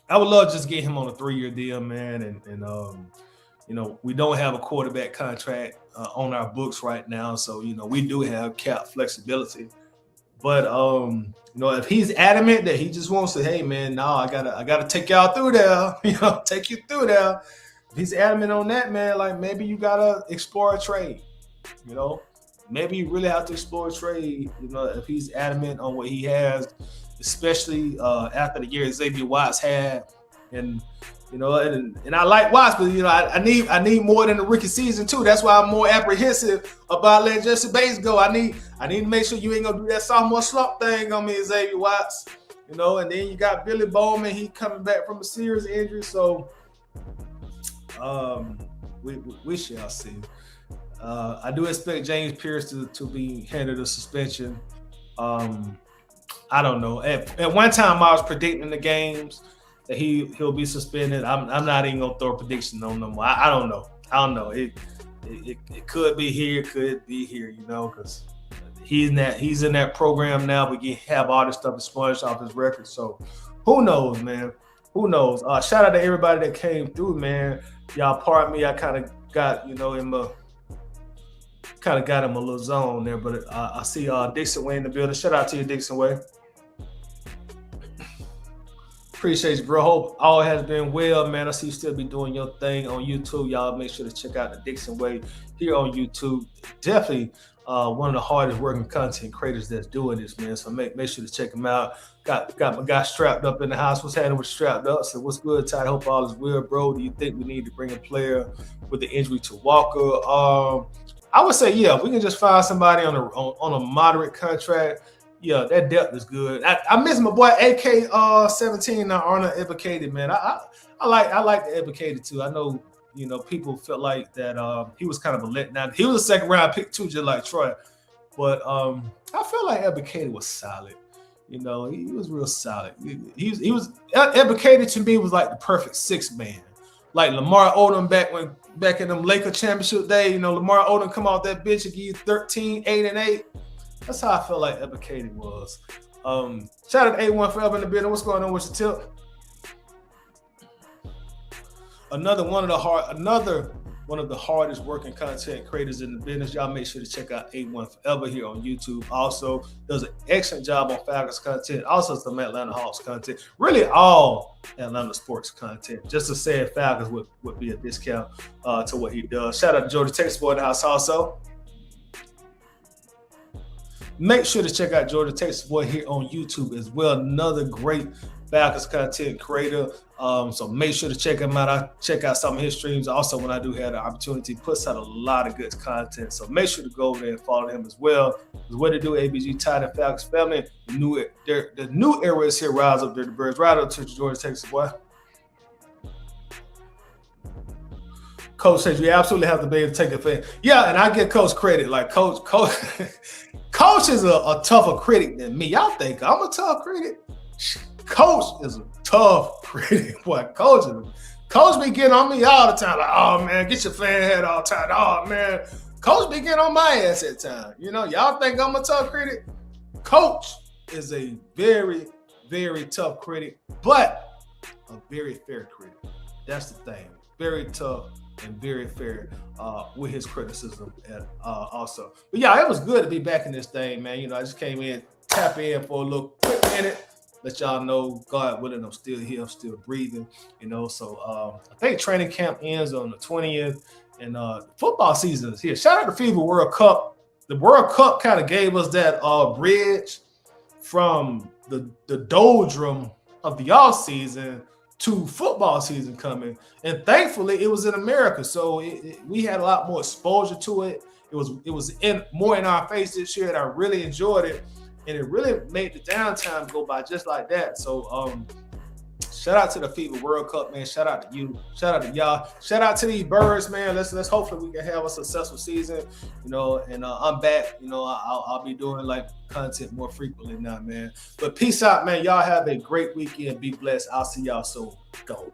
I would love to just get him on a 3-year deal, man. And you know, we don't have a quarterback contract on our books right now. So, you know, we do have cap flexibility. But, you know, if he's adamant that he just wants to, hey, man, no, I gotta take y'all through there, you know, take you through there. If he's adamant on that, man, like maybe you got to explore a trade, you know. Maybe you really have to explore a trade, you know, if he's adamant on what he has, especially after the year Xavier Watts had. And you know, and I like Watts, but you know, I need more than the rookie season too. That's why I'm more apprehensive about letting Jesse Bates go. I need to make sure you ain't gonna do that sophomore slump thing on me, Xavier Watts. You know, and then you got Billy Bowman. He coming back from a serious injury, so we shall see. I do expect James Pierce to be handed a suspension. I don't know. At one time, I was predicting the games that he'll be suspended. I'm not even gonna throw a prediction on no more. I don't know. It could be here, could be here. You know, because he's in that program now. We can have all this stuff expunged off his record. So who knows, man? Who knows? Shout out to everybody that came through, man. Y'all pardon me. I kind of got in a little zone there, but I see Dixon Way in the building. Shout out to you, Dixon Way. Appreciate you, bro. Hope all has been well, man. I see you still be doing your thing on YouTube. Y'all make sure to check out the Dixon Way here on YouTube. Definitely one of the hardest working content creators that's doing this, man. So make sure to check him out. Got my guy strapped up in the house. What's happening with strapped up? So what's good, Ty? Hope all is well, bro. Do you think we need to bring a player with the injury to Walker? I would say, yeah, we can just find somebody on a moderate contract. Yeah, that depth is good. I miss my boy AK-17 now, Arnold Ebiketie, man. I like the Ebiketie too. I know, people felt like that he was kind of a letdown. He was a second round pick too, just like Troy. But I feel like Ebiketie was solid. He was real solid. He was Ebiketie to me was like the perfect sixth man. Like Lamar Odom back in them Laker championship day, Lamar Odom come out that bitch and give you 13, 8, and 8. That's how I feel like Ebiketie was. Shout out to A1 Forever in the building. What's going on with your tip? Another one of the hardest working content creators in the business. Y'all make sure to check out A1 Forever here on YouTube. Also does an excellent job on Falcons content. Also some Atlanta Hawks content. Really all Atlanta sports content. Just to say Falcons would be a discount to what he does. Shout out to Georgia Texas Boy in the house also. Make sure to check out Georgia Texas Boy here on YouTube as well. Another great Falcons content creator. So make sure to check him out. I check out some of his streams. Also, when I do have the opportunity, puts out a lot of good content. So make sure to go over there and follow him as well. Because what to do, ABG, Tide and Falcons family. The new era is here. Rise up, Dirty Birds. Right up to Georgia Texas Boy. Coach says you absolutely have to be able to take a fan. Yeah, and I give Coach credit. Like Coach is a tougher critic than me. Y'all think I'm a tough critic? Coach is a tough critic. Boy, Coach be getting on me all the time. Like, oh man, get your fan head all tight. Oh man, Coach be getting on my ass at time. Y'all think I'm a tough critic? Coach is a very, very tough critic, but a very fair critic. That's the thing. Very tough and very fair with his criticism also. But yeah, it was good to be back in this thing, man. I just came in, tap in for a little quick minute, let y'all know, God willing, I'm still here, I'm still breathing, So I think training camp ends on the 20th, and football season is here. Shout out to FIBA World Cup. The World Cup kind of gave us that bridge from the doldrum of the off season to football season coming, and thankfully it was in America, so we had a lot more exposure to it. It was more in our face this year, and I really enjoyed it, and it really made the downtime go by just like that. So shout out to the FIBA World Cup, man. Shout out to you. Shout out to y'all. Shout out to these birds, man. Let's hopefully we can have a successful season, and I'm back. I'll be doing like content more frequently now, man. But peace out, man. Y'all have a great weekend. Be blessed. I'll see y'all soon. Go.